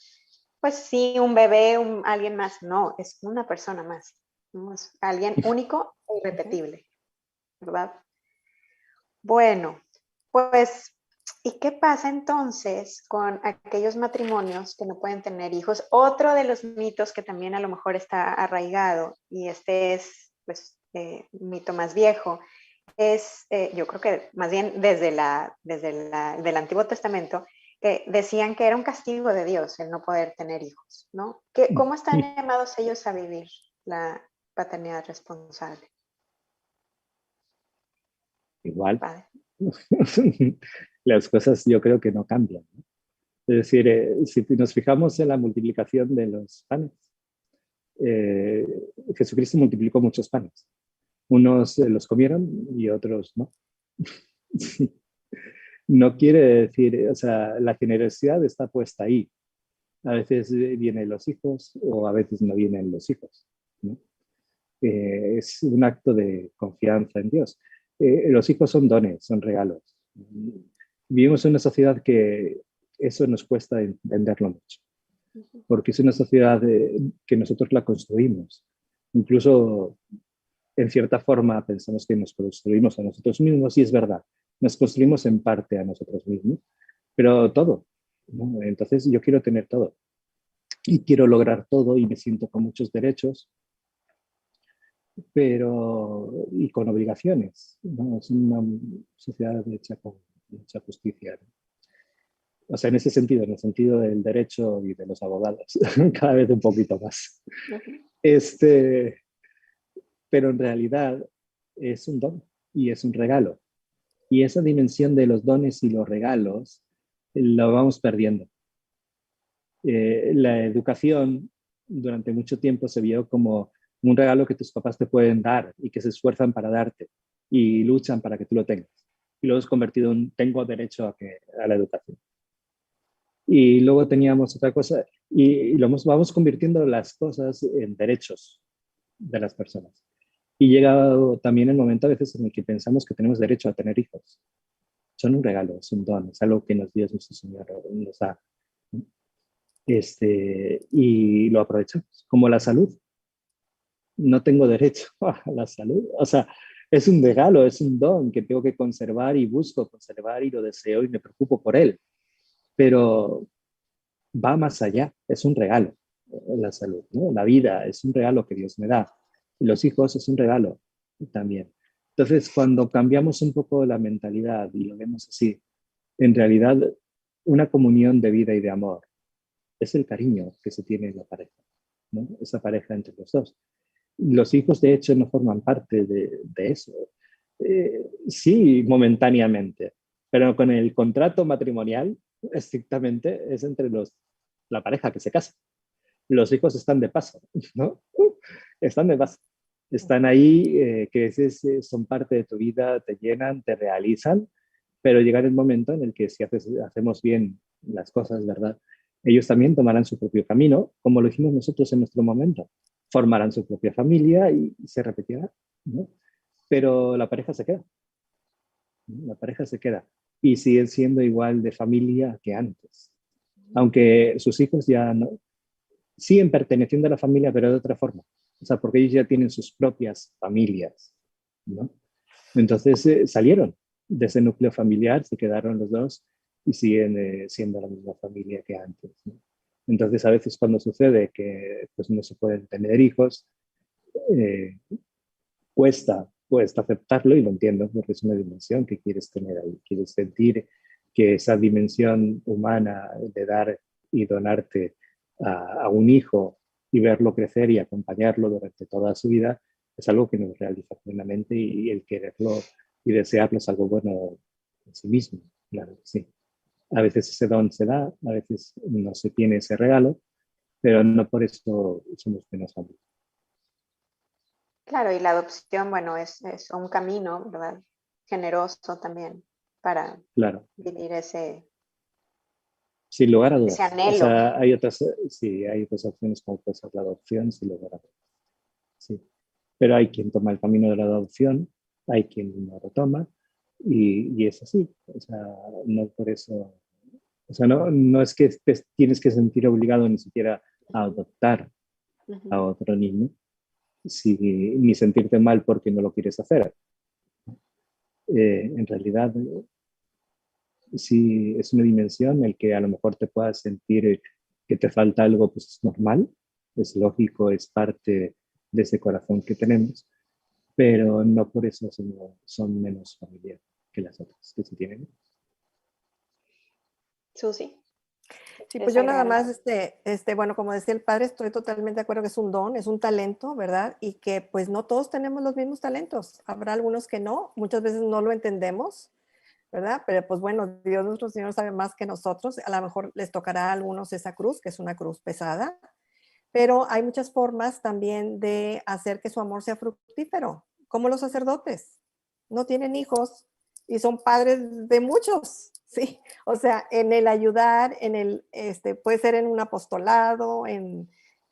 pues sí, un bebé, alguien más. No, es una persona más. ¿No? Es alguien único e Ujú. irrepetible, ¿verdad? Bueno, pues, ¿y qué pasa entonces con aquellos matrimonios que no pueden tener hijos? Otro de los mitos que también a lo mejor está arraigado, y este es, pues, un mito más viejo, es, yo creo que más bien del Antiguo Testamento, que decían que era un castigo de Dios el no poder tener hijos, ¿no? ¿Cómo están llamados ellos a vivir la paternidad responsable? Igual. Padre. Las cosas yo creo que no cambian, ¿no? Es decir, si nos fijamos en la multiplicación de los panes, eh, Jesucristo multiplicó muchos panes. Unos los comieron y otros no. No quiere decir, o sea, la generosidad está puesta ahí. A veces vienen los hijos o a veces no vienen los hijos, ¿no? Es un acto de confianza en Dios. Los hijos son dones, son regalos. Vivimos en una sociedad que eso nos cuesta entenderlo mucho, porque es una sociedad que nosotros la construimos. Incluso, en cierta forma, pensamos que nos construimos a nosotros mismos, y es verdad, nos construimos en parte a nosotros mismos, pero todo, ¿no? Entonces yo quiero tener todo y quiero lograr todo y me siento con muchos derechos, pero y con obligaciones, ¿no? Es una sociedad hecha con mucha justicia, ¿no? O sea, en ese sentido, en el sentido del derecho y de los abogados, cada vez un poquito más. Este, pero en realidad es un don y es un regalo. Y esa dimensión de los dones y los regalos la vamos perdiendo. La educación durante mucho tiempo se vio como un regalo que tus papás te pueden dar y que se esfuerzan para darte y luchan para que tú lo tengas. Y luego es convertido en tengo derecho a la educación. Y luego teníamos otra cosa y vamos convirtiendo las cosas en derechos de las personas. Y llega también el momento a veces en el que pensamos que tenemos derecho a tener hijos. Son un regalo, es un don, es algo que nos Dios nuestro Señor nos da. Y lo aprovechamos. Como la salud. No tengo derecho a la salud. O sea, Es un regalo, es un don que tengo que conservar y busco conservar y lo deseo y me preocupo por él. Pero va más allá, es un regalo, la salud, ¿no? La vida es un regalo que Dios me da. Y los hijos es un regalo también. Entonces, cuando cambiamos un poco la mentalidad y lo vemos así, en realidad una comunión de vida y de amor es el cariño que se tiene en la pareja, ¿no? Esa pareja entre los dos. Los hijos, de hecho, no forman parte de eso. Sí, momentáneamente, pero con el contrato matrimonial, estrictamente, es entre la pareja que se casa. Los hijos están de paso, ¿no? Están de paso. Están ahí, que a veces son parte de tu vida, te llenan, te realizan, pero llega el momento en el que si hacemos bien las cosas, ¿verdad? Ellos también tomarán su propio camino, como lo hicimos nosotros en nuestro momento. Formarán su propia familia y se repetirá, ¿no? Pero la pareja se queda, ¿no? La pareja se queda y siguen siendo igual de familia que antes. Aunque sus hijos ya no, siguen perteneciendo a la familia, pero de otra forma. O sea, porque ellos ya tienen sus propias familias, ¿no? Entonces salieron de ese núcleo familiar, se quedaron los dos y siguen siendo la misma familia que antes, ¿no? Entonces, a veces cuando sucede que pues, no se pueden tener hijos, eh, cuesta aceptarlo y lo entiendo porque es una dimensión que quieres tener ahí, quieres sentir que esa dimensión humana de dar y donarte a un hijo y verlo crecer y acompañarlo durante toda su vida es algo que nos realiza plenamente y el quererlo y desearlo es algo bueno en sí mismo, claro que sí. A veces ese don se da, a veces no se tiene ese regalo, pero no por eso somos menos amigos. Claro, y la adopción, bueno, es un camino, ¿verdad? Generoso también para Claro. vivir Sin lugar a ese dudas. O anhelo. sea, hay otras, sí, hay otras opciones como puede ser la adopción, sin lugar a dudas. Sí. Pero hay quien toma el camino de la adopción, hay quien no lo toma, y es así. O sea, no por eso. O sea, no es que te tienes que sentir obligado ni siquiera a adoptar a Ujú. otro niño, ni sentirte mal porque no lo quieres hacer. En realidad, si es una dimensión en la que a lo mejor te puedas sentir que te falta algo, pues es normal, es lógico, es parte de ese corazón que tenemos, pero no por eso son menos familiares que las otras que se tienen. Susi, Sí, pues ¿quieres yo nada agregar más, algo? bueno, como decía el padre, estoy totalmente de acuerdo que es un don, es un talento, ¿verdad? Y que pues no todos tenemos los mismos talentos. Habrá algunos que no, muchas veces no lo entendemos, ¿verdad? Pero pues bueno, Dios nuestro Señor sabe más que nosotros. A lo mejor les tocará a algunos esa cruz, que es una cruz pesada, pero hay muchas formas también de hacer que su amor sea fructífero, como los sacerdotes. No tienen hijos y son padres de muchos, ¿sí? O sea, en el ayudar, puede ser en un apostolado,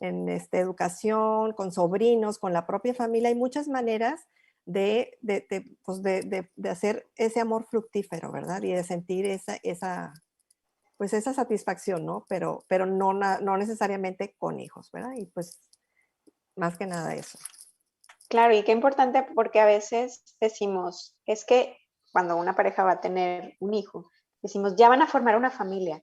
educación, con sobrinos, con la propia familia. Hay muchas maneras de hacer ese amor fructífero, ¿verdad? Y de sentir pues esa satisfacción, ¿no? Pero no, no necesariamente con hijos, ¿verdad? Y pues más que nada eso. Claro, y qué importante porque a veces decimos, es que cuando una pareja va a tener un hijo, decimos, ya van a formar una familia.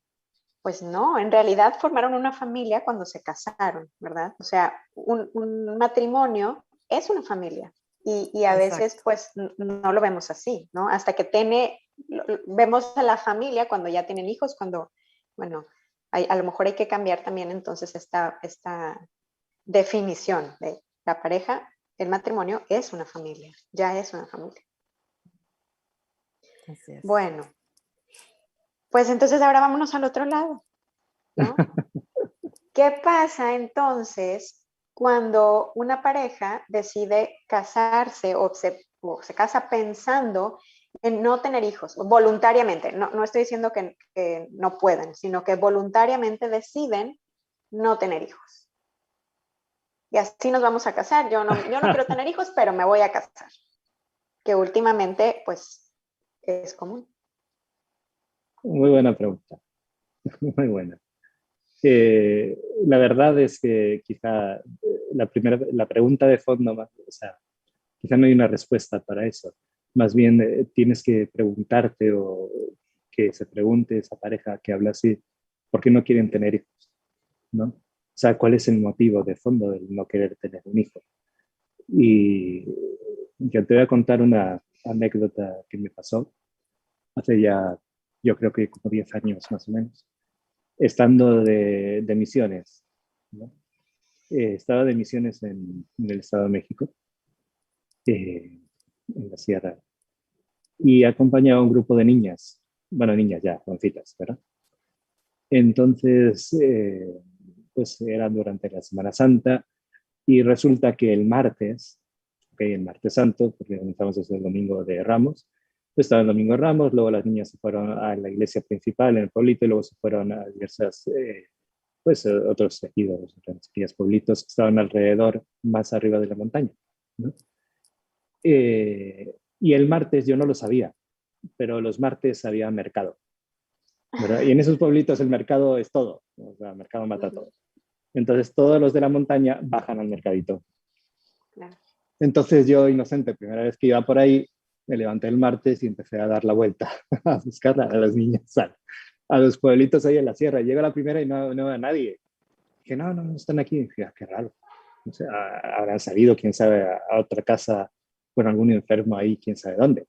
Pues no, en realidad formaron una familia cuando se casaron, ¿verdad? O sea, un matrimonio es una familia y a veces Exacto. pues no lo vemos así, ¿no? Hasta que vemos a la familia cuando ya tienen hijos, cuando, bueno, a lo mejor hay que cambiar también entonces esta definición de la pareja, el matrimonio es una familia, ya es una familia. Así es. Bueno, pues entonces ahora vámonos al otro lado, ¿no? ¿Qué pasa entonces cuando una pareja decide casarse o se casa pensando en no tener hijos, voluntariamente? No, no estoy diciendo que no puedan, sino que voluntariamente deciden no tener hijos. Y así nos vamos a casar. Yo no quiero tener hijos, pero me voy a casar. Que últimamente, pues, es común. Muy buena pregunta, muy buena. La verdad es que quizá la pregunta de fondo más, o sea, quizá no hay una respuesta para eso. Más bien tienes que preguntarte o que se pregunte esa pareja que habla así, ¿por qué no quieren tener hijos? ¿No? O sea, ¿cuál es el motivo de fondo del no querer tener un hijo? Y yo te voy a contar una anécdota que me pasó hace ya, yo creo que como 10 años más o menos, estando de misiones, ¿no? Estaba de misiones en el Estado de México, en la sierra, y acompañaba a un grupo de niñas, bueno, niñas ya, jovencitas, ¿verdad? Entonces, pues era durante la Semana Santa y resulta que el martes, okay, el martes santo, porque comenzamos desde el domingo de Ramos, pues estaba el domingo de Ramos, luego las niñas se fueron a la iglesia principal en el pueblito y luego se fueron a diversas, pues otros ejidos, otros pequeños pueblitos que estaban alrededor, más arriba de la montaña, ¿no? Y el martes yo no lo sabía, pero los martes había mercado, ¿verdad? Y en esos pueblitos el mercado es todo, o sea, el mercado mata todo. Entonces todos los de la montaña bajan al mercadito. Claro. Entonces yo, inocente, primera vez que iba por ahí, me levanté el martes y empecé a dar la vuelta a buscar a las niñas, a los pueblitos ahí en la sierra. Llega la primera y no veo a nadie. Dije, no están aquí. Dije, qué raro. O sea, habrán salido, quién sabe, a otra casa con algún enfermo ahí, quién sabe dónde.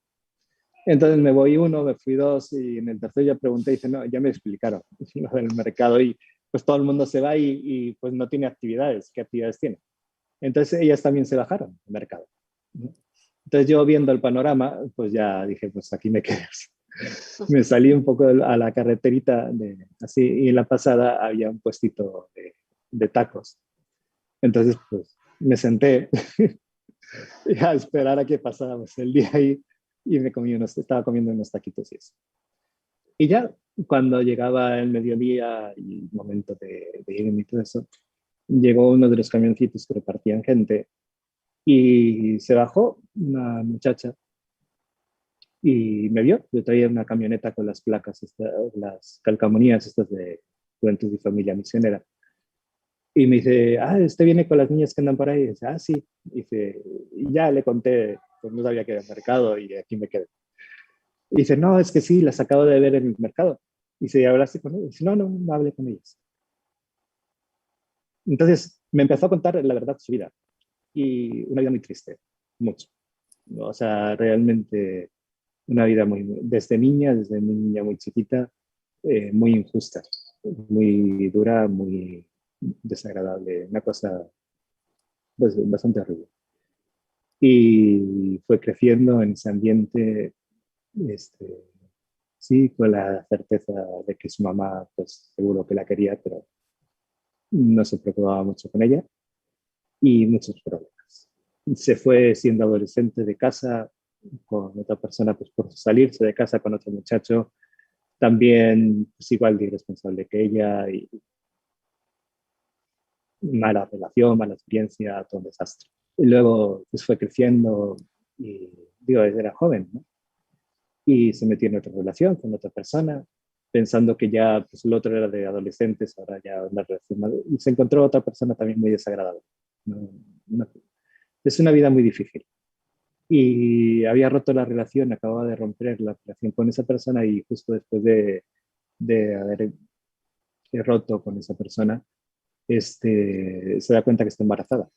Entonces me voy uno, me fui dos y en el tercero ya pregunté y dice, no, ya me explicaron lo del mercado y pues todo el mundo se va y pues no tiene actividades. ¿Qué actividades tiene? Entonces ellas también se bajaron al mercado, ¿no? Entonces yo viendo el panorama, pues ya dije, pues aquí me quedo. Me salí un poco a la carreterita así y en la pasada había un puestito de tacos. Entonces pues me senté a esperar a que pasara pues, el día ahí y estaba comiendo unos taquitos y eso. Y ya cuando llegaba el mediodía y el momento de irme y todo eso, llegó uno de los camioncitos que repartían gente y se bajó una muchacha y me vio. Yo traía una camioneta con las placas, las calcamonías estas de Juventud y Familia Misionera. Y me dice, este viene con las niñas que andan por ahí. Y dice, sí. Y ya le conté, pues no sabía que era mercado y aquí me quedé. Y dice, no, es que sí, las acabo de ver en el mercado. Y dice, ¿hablaste con ellas? Dice, no hablé con ellas. Entonces me empezó a contar la verdad de su vida. Y una vida muy triste, mucho. O sea, realmente una vida desde niña muy chiquita, muy injusta, muy dura, muy desagradable, una cosa pues, bastante horrible. Y fue creciendo en ese ambiente, este, sí, con la certeza de que su mamá, pues seguro que la quería, pero no se preocupaba mucho con ella y muchos problemas. Se fue siendo adolescente de casa con otra persona, pues por salirse de casa con otro muchacho, también pues, igual de irresponsable que ella y mala relación, mala experiencia, todo un desastre. Y luego pues, fue creciendo y digo, era joven, ¿no? Y se metió en otra relación con otra persona, pensando que ya pues, el otro era de adolescentes, ahora ya una relación y se encontró otra persona también muy desagradable. No, no, es una vida muy difícil. Y había roto la relación, acababa de romper la relación con esa persona y justo después de haber roto con esa persona, se da cuenta que está embarazada.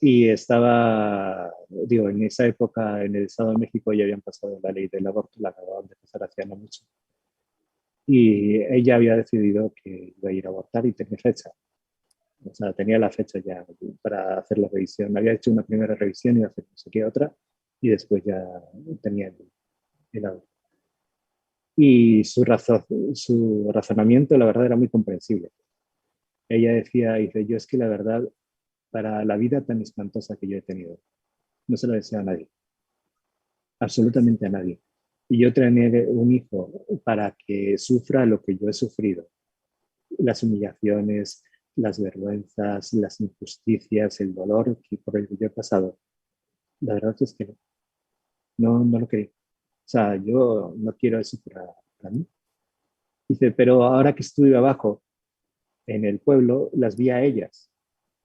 Y estaba, digo, en esa época en el Estado de México ya habían pasado la ley del aborto, la acababan de pasar hacía no mucho. Y ella había decidido que iba a ir a abortar y tenía fecha. O sea, tenía la fecha ya para hacer la revisión. Había hecho una primera revisión y iba a hacer no sé qué otra. Y después ya tenía el aborto. Y su razonamiento, la verdad, era muy comprensible. Ella dice, yo es que la verdad, para la vida tan espantosa que yo he tenido, no se lo deseo a nadie, absolutamente a nadie. Y yo tener un hijo para que sufra lo que yo he sufrido, las humillaciones, las vergüenzas, las injusticias, el dolor por el que yo he pasado, la verdad es que no lo quería. O sea, yo no quiero eso para mí. Dice, pero ahora que estuve abajo en el pueblo, las vi a ellas,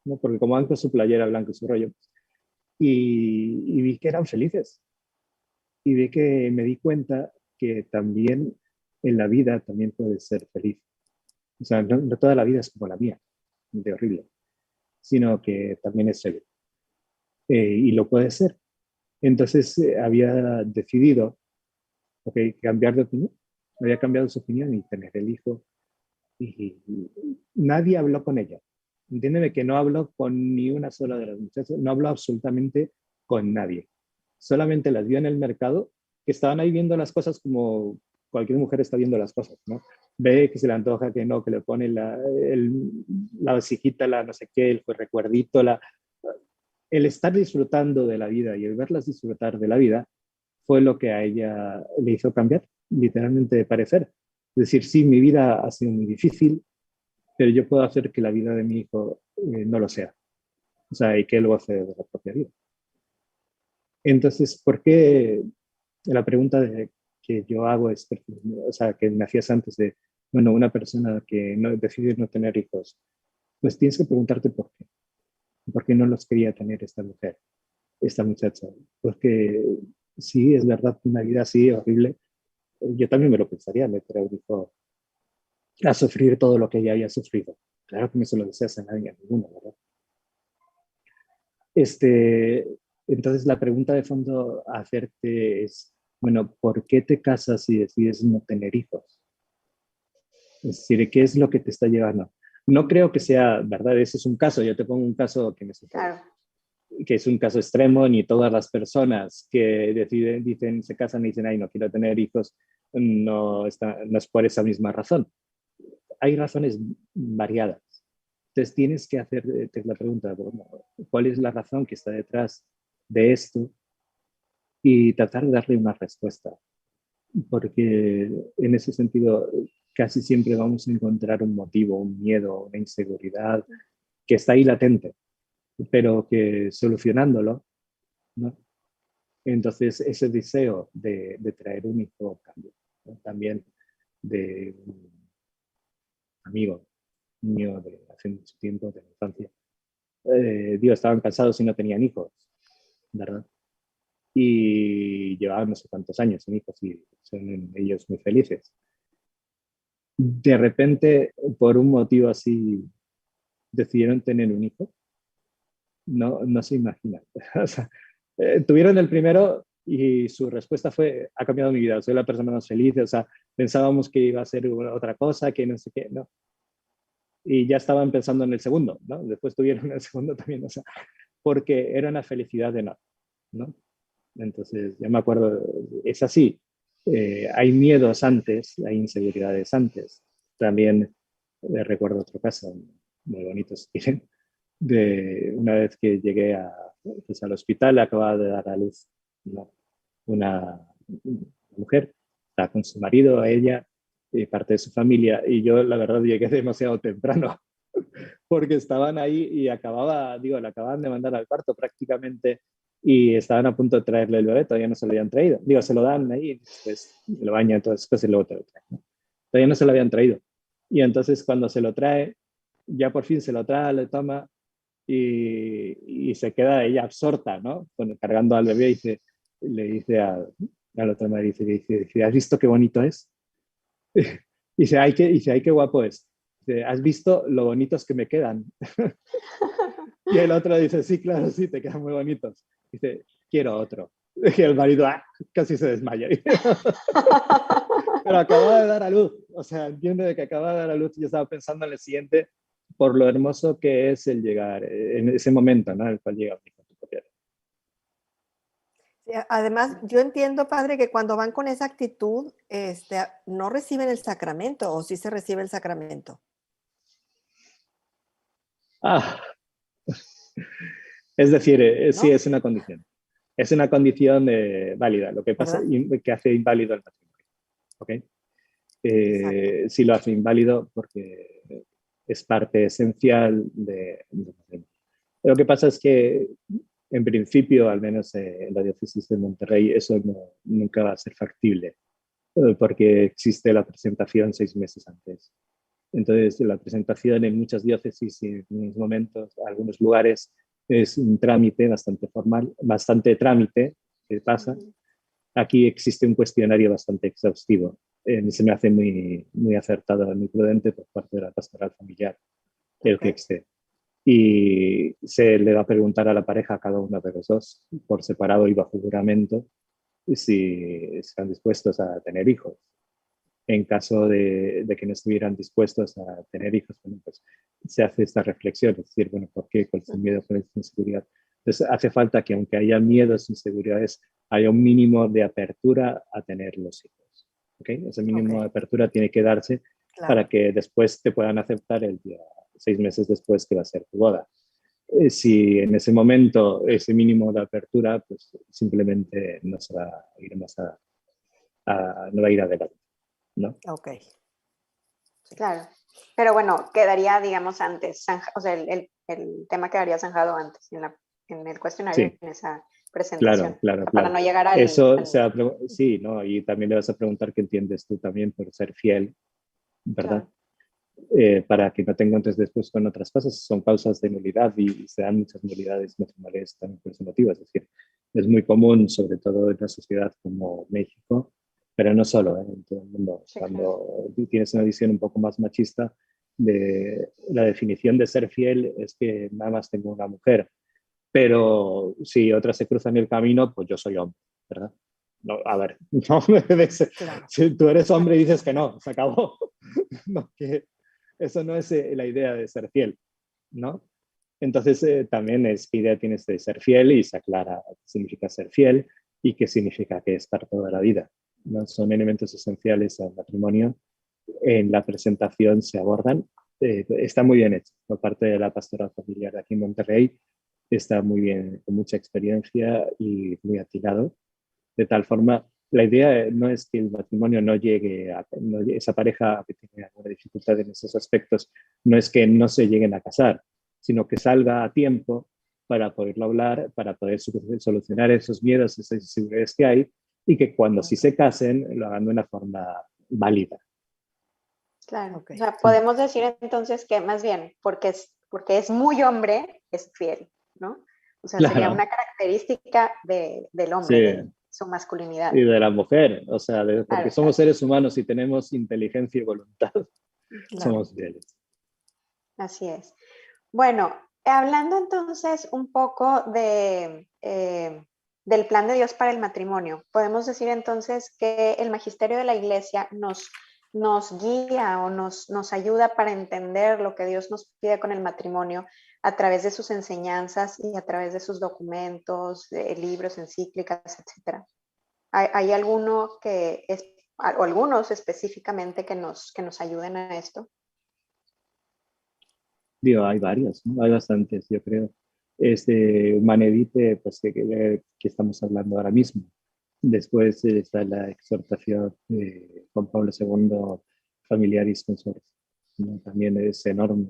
¿no? Porque como van con su playera blanca y su rollo, y vi que eran felices. Y vi que me di cuenta que también en la vida también puedes ser feliz. O sea, no toda la vida es como la mía, de horrible, sino que también es feliz. Y lo puede ser. Entonces había decidido, ok, cambiar de opinión. Había cambiado su opinión y tener el hijo. Y nadie habló con ella. Entiéndeme que no habló con ni una sola de las muchachas, no habló absolutamente con nadie. Solamente las vio en el mercado, que estaban ahí viendo las cosas como cualquier mujer está viendo las cosas, ¿no? Ve que se le antoja, que no, que le pone la vasijita, la no sé qué, el recuerdito, el estar disfrutando de la vida y el verlas disfrutar de la vida fue lo que a ella le hizo cambiar, literalmente de parecer. Es decir, sí, mi vida ha sido muy difícil, pero yo puedo hacer que la vida de mi hijo no lo sea. O sea, y que él goce de la propia vida. Entonces, ¿por qué la pregunta que yo hago es, o sea, que me hacías antes de, bueno, una persona que no, decide no tener hijos, pues tienes que preguntarte por qué. ¿Por qué no los quería tener esta mujer, esta muchacha? Porque sí, es verdad, una vida así horrible. Yo también me lo pensaría, meter a un hijo a sufrir todo lo que ella había sufrido. Claro que no se lo deseas a nadie, a ninguno, ¿verdad? Este, entonces la pregunta de fondo a hacerte es, bueno, ¿por qué te casas y decides no tener hijos? Es decir, ¿qué es lo que te está llevando? No creo que sea verdad, ese es un caso, yo te pongo un caso que me sucede, Claro. que es un caso extremo, ni todas las personas que deciden, dicen, se casan y dicen, ay, no quiero tener hijos, no es por esa misma razón. Hay razones variadas. Entonces tienes que hacerte la pregunta, bueno, ¿cuál es la razón que está detrás de esto? Y tratar de darle una respuesta, porque en ese sentido casi siempre vamos a encontrar un motivo, un miedo, una inseguridad que está ahí latente, pero que solucionándolo, ¿no? Entonces ese deseo de traer un hijo cambia, ¿no? También de un amigo mío de hace mucho tiempo, de la infancia, digo, estaban casados y no tenían hijos, ¿verdad? Y llevaban no sé cuántos años sin hijos y son ellos muy felices. De repente, por un motivo así, decidieron tener un hijo. No se imaginan. O sea, tuvieron el primero y su respuesta fue, ha cambiado mi vida, soy la persona más feliz, o sea, pensábamos que iba a ser otra cosa, que no sé qué, no. Y ya estaban pensando en el segundo, ¿no? Después tuvieron el segundo también, o sea, porque era una felicidad enorme, ¿no? Entonces, yo me acuerdo, es así, hay miedos antes, hay inseguridades antes. También recuerdo otro caso muy bonito, si quieren, de una vez que llegué pues, al hospital, acababa de dar a luz una, una mujer, estaba con su marido, ella y parte de su familia, y yo la verdad llegué demasiado temprano, porque estaban ahí y le acababan de mandar al parto prácticamente y estaban a punto de traerle el bebé, todavía no se lo habían traído. Digo, se lo dan ahí, pues lo bañan, todas esas cosas y luego te lo traen, ¿no? Todavía no se lo habían traído. Y entonces cuando se lo trae, ya por fin se lo trae, le toma y se queda ella absorta, ¿no? Cargando al bebé y le dice al otro madre, dice, ¿has visto qué bonito es? Dice, ay, qué guapo es. Dice, ¿has visto lo bonitos que me quedan? Y el otro dice, sí, claro, sí, te quedan muy bonitos. Dice, quiero otro. Y el marido casi se desmaya. Pero acababa de dar a luz. O sea, entiende de que acababa de dar a luz. Yo estaba pensando en el siguiente, por lo hermoso que es el llegar, en ese momento, ¿no? En el cual llega mi hijo. Sí, además, yo entiendo, padre, que cuando van con esa actitud, no reciben el sacramento, o sí se recibe el sacramento. Ah, es decir, sí, ¿No? es una condición. Es una condición válida, lo que pasa ¿Verdad? que hace inválido el matrimonio. ¿Okay? Exacto. Sí lo hace inválido porque es parte esencial del matrimonio. Lo que pasa es que, en principio, al menos en la diócesis de Monterrey, eso nunca va a ser factible, porque existe la presentación 6 meses antes. Entonces, la presentación en muchas diócesis y en algunos momentos, algunos lugares, es un trámite bastante formal, bastante trámite que pasa. Aquí existe un cuestionario bastante exhaustivo. Se me hace muy acertado, muy prudente por parte de la pastoral familiar el que esté. Y se le va a preguntar a la pareja, a cada uno de los dos, por separado y bajo juramento, si están dispuestos a tener hijos. En caso de que no estuvieran dispuestos a tener hijos, bueno, pues se hace esta reflexión, es decir, bueno, ¿por qué? ¿Cuál es el miedo? ¿Cuál es la inseguridad? Entonces hace falta que aunque haya miedos, inseguridades, haya un mínimo de apertura a tener los hijos. ¿Okay? Ese mínimo de apertura tiene que darse para que después te puedan aceptar el día, 6 meses después que va a ser tu boda. Si en ese momento ese mínimo de apertura, pues simplemente no se va a ir más no va a ir adelante, ¿no? Ok. Sí. Claro. Pero bueno, quedaría, digamos, antes, o sea, el tema quedaría zanjado antes en el cuestionario, Sí. En esa presentación. Claro. Para no llegar Eso sí, ¿no? Y también le vas a preguntar qué entiendes tú también por ser fiel, ¿verdad? Claro. Para que no te encuentres después con otras cosas. Son causas de nulidad y se dan muchas nulidades matrimoniales también por ese motivo. Es decir, es muy común, sobre todo en una sociedad como México, pero no solo, en todo el mundo. Sí, Cuando tienes una visión un poco más machista, de la definición de ser fiel es que nada más tengo una mujer, pero si otra se cruza en el camino, pues yo soy hombre, ¿verdad? No, a ver, no me debes, si tú eres hombre y dices que no, se acabó. No, que eso no es la idea de ser fiel, ¿no? Entonces también es qué idea tienes de ser fiel y se aclara qué significa ser fiel y qué significa que es para toda la vida, ¿no? Son elementos esenciales al matrimonio. En la presentación se abordan. Está muy bien hecho por parte de la pastoral familiar de aquí en Monterrey. Está muy bien, con mucha experiencia y muy atinado. De tal forma, la idea no es que el matrimonio no llegue a, esa pareja que tiene alguna dificultad en esos aspectos, no es que no se lleguen a casar, sino que salga a tiempo para poderlo hablar, para poder solucionar esos miedos, esas inseguridades que hay, y que cuando sí se casen lo hagan de una forma válida. Claro. O sea, podemos decir entonces que más bien, porque es muy hombre, es fiel, ¿no? O sea, sería una característica del hombre, de su masculinidad. Y de la mujer, o sea, porque somos seres humanos y tenemos inteligencia y voluntad, somos fieles. Así es. Bueno, hablando entonces un poco del plan de Dios para el matrimonio, podemos decir entonces que el magisterio de la Iglesia nos guía o nos ayuda para entender lo que Dios nos pide con el matrimonio a través de sus enseñanzas y a través de sus documentos, libros, encíclicas, etc. ¿Hay alguno o algunos específicamente que nos ayuden a esto? Digo, hay varios, ¿no? Hay bastantes, yo creo. Manedite, pues que estamos hablando ahora mismo. Después está la exhortación de Juan Pablo II, Familiaris Consortes, ¿no? También es enorme.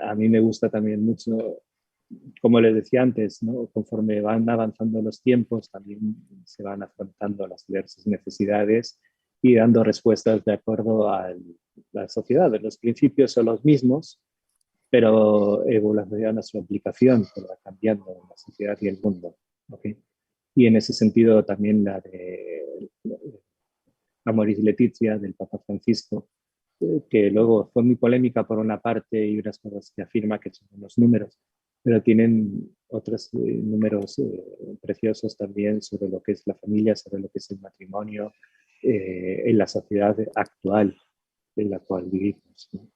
A mí me gusta también mucho, como les decía antes, ¿no? Conforme van avanzando los tiempos, también se van afrontando las diversas necesidades y dando respuestas de acuerdo a la sociedad. Los principios son los mismos, pero evoluciona su aplicación, que va cambiando en la sociedad y el mundo. ¿Okay? Y en ese sentido también la de Amoris Laetitia del Papa Francisco, que luego fue muy polémica por una parte y unas cosas que afirma que son unos números, pero tienen otros números preciosos también sobre lo que es la familia, sobre lo que es el matrimonio en la sociedad actual en la cual vivimos, ¿no?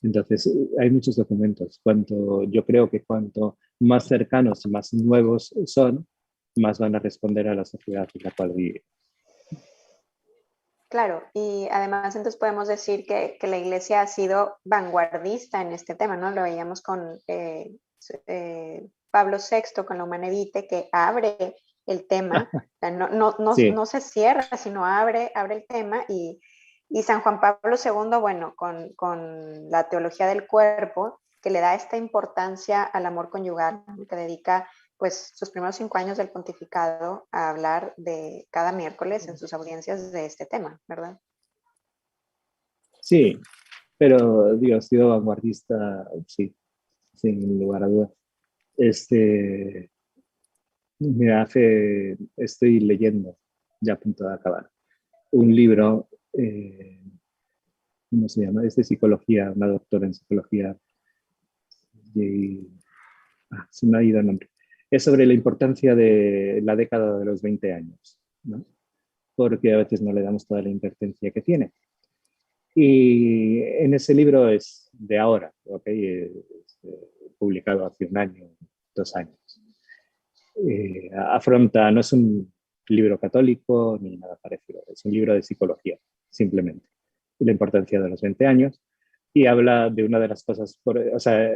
Entonces, hay muchos documentos. Yo creo que cuanto más cercanos y más nuevos son, más van a responder a la sociedad en la cual vivimos. Claro, y además entonces podemos decir que la Iglesia ha sido vanguardista en este tema, ¿no? Lo veíamos con Pablo VI, con la Humanae Vitae, que abre el tema, o sea, no se cierra, sino abre el tema, y San Juan Pablo II, bueno, con la teología del cuerpo, que le da esta importancia al amor conyugal, que dedica pues sus primeros 5 años del pontificado a hablar de cada miércoles en sus audiencias de este tema, ¿verdad? Sí, pero digo, ha sido vanguardista, sí. sin lugar a dudas. Mira, estoy leyendo, ya a punto de acabar, un libro, ¿cómo se llama? Es de psicología, una doctora en psicología, y, se me ha ido el nombre. Es sobre la importancia de la década de los 20 años, ¿no? Porque a veces no le damos toda la importancia que tiene. Y en ese libro es de ahora, ¿okay? Publicado hace 1 año, 2 años. Afronta, no es un libro católico ni nada parecido, es un libro de psicología, simplemente. Y la importancia de los 20 años. Y habla de una de las cosas, o sea,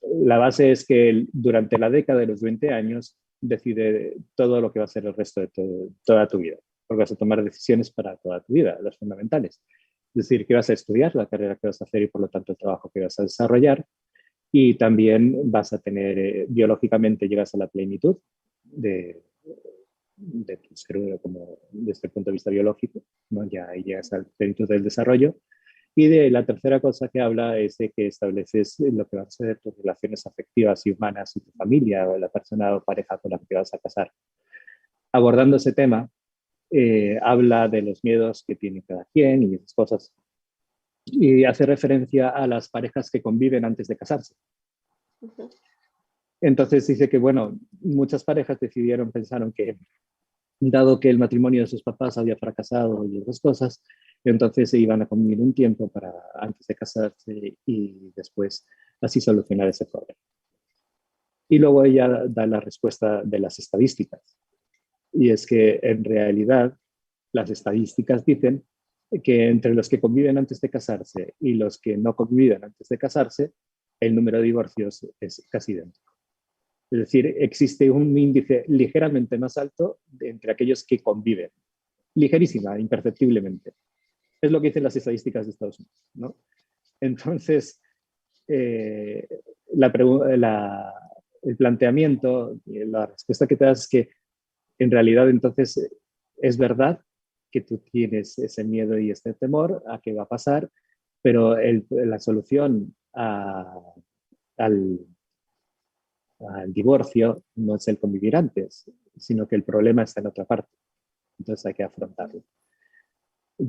la base es que durante la década de los 20 años decide todo lo que va a ser el resto de toda tu vida, porque vas a tomar decisiones para toda tu vida, las fundamentales. Es decir, qué vas a estudiar, la carrera que vas a hacer y por lo tanto el trabajo que vas a desarrollar. Y también vas a tener, biológicamente llegas a la plenitud de tu cerebro como desde el punto de vista biológico, ¿no? Ya ahí llegas a la plenitud del desarrollo. Y de la tercera cosa que habla es de que estableces lo que van a ser tus relaciones afectivas y humanas y tu familia o la persona o pareja con la que te vas a casar. Abordando ese tema, habla de los miedos que tiene cada quien y esas cosas. Y hace referencia a las parejas que conviven antes de casarse. Ujú. Entonces dice que, bueno, muchas parejas pensaron que, dado que el matrimonio de sus papás había fracasado y otras cosas, entonces se iban a convivir un tiempo antes de casarse y después así solucionar ese problema. Y luego ella da la respuesta de las estadísticas. Y es que en realidad las estadísticas dicen que entre los que conviven antes de casarse y los que no conviven antes de casarse, el número de divorcios es casi idéntico. Es decir, existe un índice ligeramente más alto entre aquellos que conviven. Ligerísima, imperceptiblemente. Es lo que dicen las estadísticas de Estados Unidos, ¿no? Entonces, el planteamiento, la respuesta que te das es que en realidad entonces es verdad que tú tienes ese miedo y este temor a qué va a pasar, pero la solución al divorcio no es el convivir antes, sino que el problema está en otra parte. Entonces hay que afrontarlo.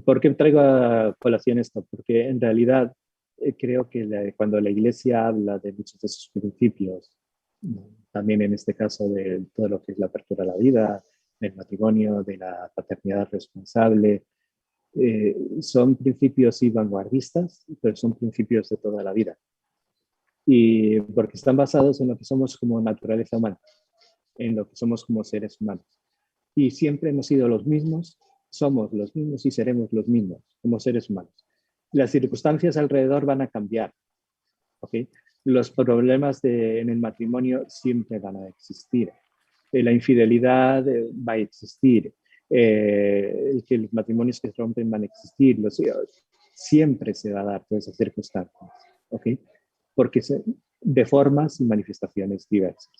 ¿Por qué traigo a colación esto? Porque en realidad creo que cuando la Iglesia habla de muchos de sus principios, también en este caso de todo lo que es la apertura a la vida, del matrimonio, de la paternidad responsable, son principios sí vanguardistas, pero son principios de toda la vida. Y porque están basados en lo que somos como naturaleza humana, en lo que somos como seres humanos. Y siempre hemos sido los mismos, somos los mismos y seremos los mismos como seres humanos. Las circunstancias alrededor van a cambiar, ¿ok? Los problemas en el matrimonio siempre van a existir. La infidelidad va a existir. Que los matrimonios que se rompen van a existir. Siempre se va a dar todas esas circunstancias, ¿ok? Porque de formas y manifestaciones diversas.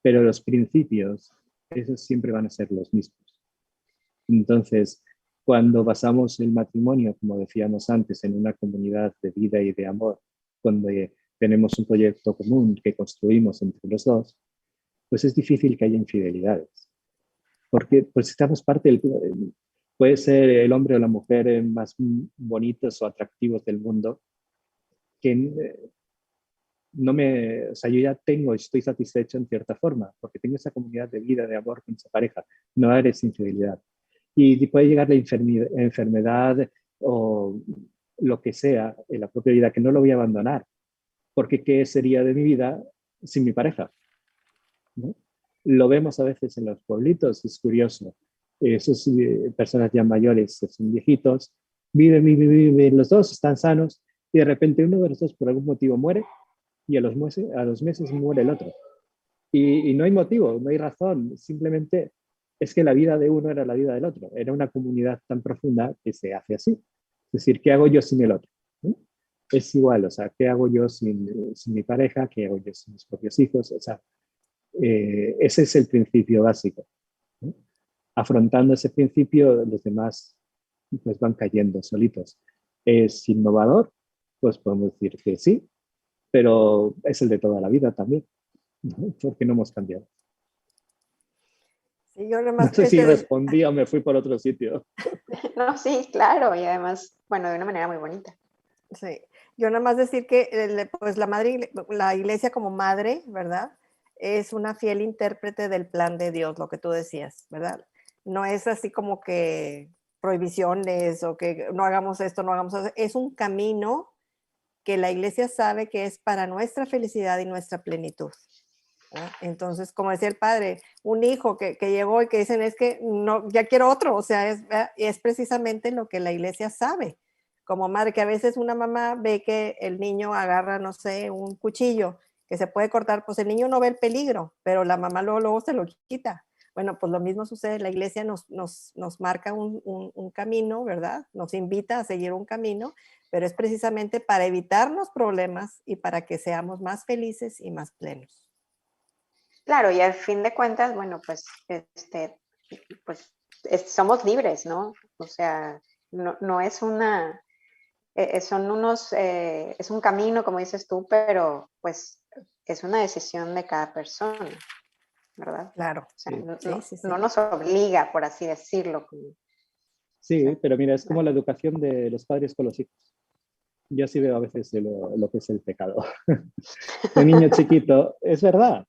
Pero los principios, esos siempre van a ser los mismos. Entonces, cuando basamos el matrimonio, como decíamos antes, en una comunidad de vida y de amor, cuando tenemos un proyecto común que construimos entre los dos, pues es difícil que haya infidelidades. Porque pues estamos parte puede ser el hombre o la mujer más bonitos o atractivos del mundo, que o sea, yo ya estoy satisfecho en cierta forma, porque tengo esa comunidad de vida, de amor con esa pareja. No eres infidelidad. Y puede llegar la enfermedad o lo que sea en la propia vida, que no lo voy a abandonar, porque ¿qué sería de mi vida sin mi pareja? ¿No? Lo vemos a veces en los pueblitos, es curioso. Esas personas ya mayores, son viejitos, viven, los dos están sanos, y de repente uno de los dos por algún motivo muere, y a los meses muere el otro. Y no hay motivo, no hay razón, simplemente es que la vida de uno era la vida del otro. Era una comunidad tan profunda que se hace así. Es decir, ¿qué hago yo sin el otro? ¿No? Es igual, o sea, ¿qué hago yo sin mi pareja? ¿Qué hago yo sin mis propios hijos? O sea, ese es el principio básico, ¿no? Afrontando ese principio, los demás pues van cayendo solitos. ¿Es innovador? Pues podemos decir que sí, pero es el de toda la vida también, ¿no? Porque no hemos cambiado. Sí, yo No nomás, sé si respondí o me fui por otro sitio. No, sí, claro, y además, bueno, de una manera muy bonita. sí, yo nada más decir que pues la iglesia como madre, ¿verdad? Es una fiel intérprete del plan de Dios, lo que tú decías, ¿verdad? No es así como que prohibiciones o que no hagamos esto, no hagamos eso. Es un camino que la iglesia sabe que es para nuestra felicidad y nuestra plenitud. ¿Verdad? Entonces, como decía el padre, un hijo que llegó y que dicen es que no, ya quiero otro, o sea, es precisamente lo que la iglesia sabe. Como madre, que a veces una mamá ve que el niño agarra, no sé, un cuchillo que se puede cortar, pues el niño no ve el peligro, pero la mamá luego se lo quita. Bueno, pues lo mismo sucede, la iglesia nos marca un camino, ¿verdad? Nos invita a seguir un camino, pero es precisamente para evitarnos problemas y para que seamos más felices y más plenos. Claro, y al fin de cuentas, bueno, pues somos libres, ¿no? O sea, no es una, son unos, es un camino, como dices tú, pero pues es una decisión de cada persona, ¿verdad? Claro, O sea, Sí, no nos obliga, por así decirlo. O sí, sea, pero mira, es como ¿verdad? la educación de los padres con los hijos. Yo sí veo a veces lo que es el pecado. Un niño chiquito, es verdad,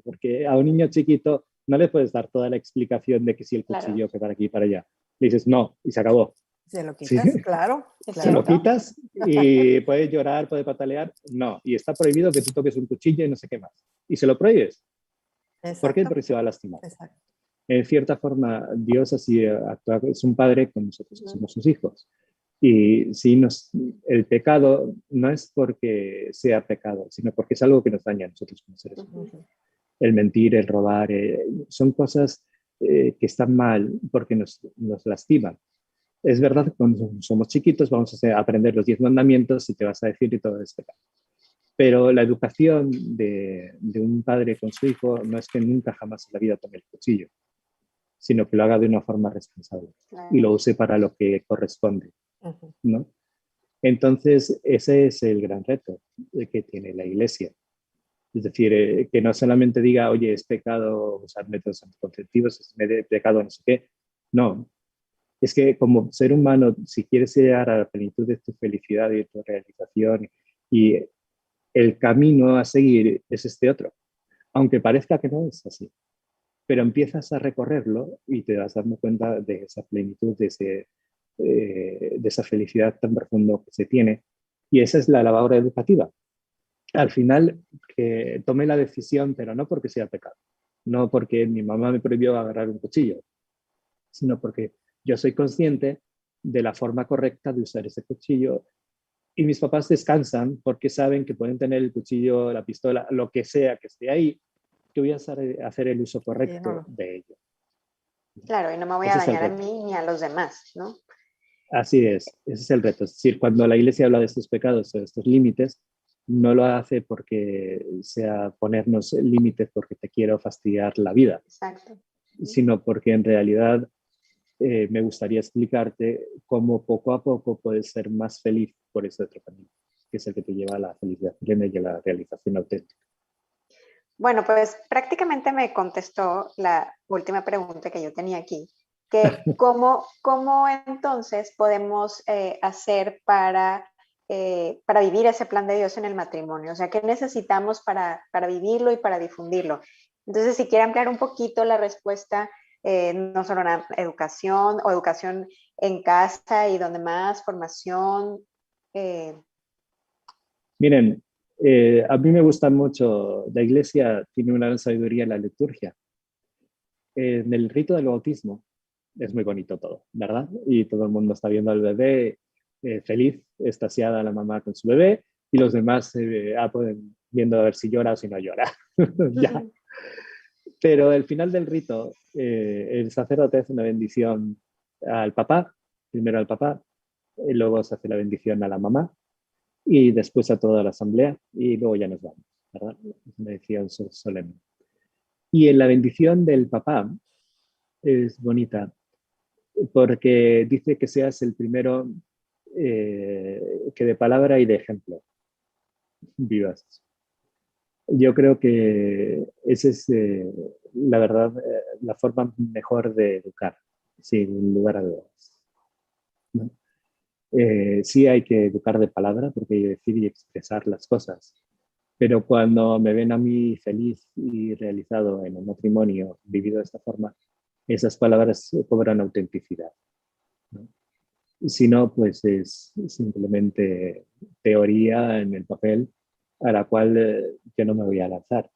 porque a un niño chiquito no le puedes dar toda la explicación de que si el Claro, cuchillo que para aquí y para allá. Le dices no y se acabó. se lo ¿Sí? quitas, claro, es Se lo claro. cierto. quitas y puede llorar, puede patalear. No, y está prohibido que tú toques un cuchillo y no sé qué más. Y se lo prohíbes. ¿Por qué? Exacto, Porque se va a lastimar. exacto. En cierta forma, Dios así actúa, es un padre con nosotros que Ujú. somos sus hijos. Y si el pecado no es porque sea pecado, sino porque es algo que nos daña a nosotros como seres humanos. Ujú. El mentir, el robar, son cosas que están mal porque nos lastiman. Es verdad que cuando somos chiquitos vamos a aprender los 10 mandamientos y te vas a decir y todo es pecado. Pero la educación de un padre con su hijo no es que nunca jamás en la vida tome el cuchillo, sino que lo haga de una forma responsable y lo Claro. use para lo que corresponde, Ujú. ¿no? Entonces, ese es el gran reto que tiene la Iglesia. Es decir, que no solamente diga, oye, es pecado usar métodos anticonceptivos, es pecado no sé qué. No, es que como ser humano, si quieres llegar a la plenitud de tu felicidad y de tu realización, y el camino a seguir es este otro, aunque parezca que no es así, pero empiezas a recorrerlo y te vas dando cuenta de esa plenitud, de esa felicidad tan profundo que se tiene. Y esa es la labor educativa. Al final, que tome la decisión, pero no porque sea pecado, no porque mi mamá me prohibió agarrar un cuchillo, sino porque yo soy consciente de la forma correcta de usar ese cuchillo y mis papás descansan porque saben que pueden tener el cuchillo, la pistola, lo que sea que esté ahí, que voy a hacer el uso Sí, no, correcto no. de ello. Claro, y no me voy a Ese es el dañar a reto. mí ni a los demás, ¿no? Así es, ese es el reto. Es decir, cuando la Iglesia habla de estos pecados o de estos límites, no lo hace porque sea ponernos límites porque te quiero fastidiar la vida, Exacto. sino porque en realidad me gustaría explicarte cómo poco a poco puedes ser más feliz por ese otro camino, que es el que te lleva a la felicidad plena y a la realización auténtica. Bueno, pues prácticamente me contestó la última pregunta que yo tenía aquí, que cómo entonces podemos hacer para vivir ese plan de Dios en el matrimonio, o sea, qué necesitamos para vivirlo y para difundirlo. Entonces, si quiere ampliar un poquito la respuesta, no solo una educación o educación en casa y donde más, formación. eh, Miren, a mí me gusta mucho, la Iglesia tiene una gran sabiduría en la liturgia. En el rito del bautismo es muy bonito todo, ¿verdad? Y todo el mundo está viendo al bebé feliz, extasiada la mamá con su bebé, y los demás pueden viendo a ver si llora o si no llora. Ya. Pero al final del rito, el sacerdote hace una bendición al papá, primero al papá, y luego se hace la bendición a la mamá, y después a toda la asamblea, y luego ya nos vamos, ¿verdad? Es una bendición solemne. Y en la bendición del papá es bonita, porque dice que seas el primero que de palabra y de ejemplo. vivas. Yo creo que esa es, la verdad, la forma mejor de educar, sin lugar a dudas, ¿no? Sí hay que educar de palabra porque hay que decir y expresar las cosas, pero cuando me ven a mí feliz y realizado en un matrimonio vivido de esta forma, esas palabras cobran autenticidad, ¿no? Si no, pues es simplemente teoría en el papel a la cual yo no me voy a lanzar.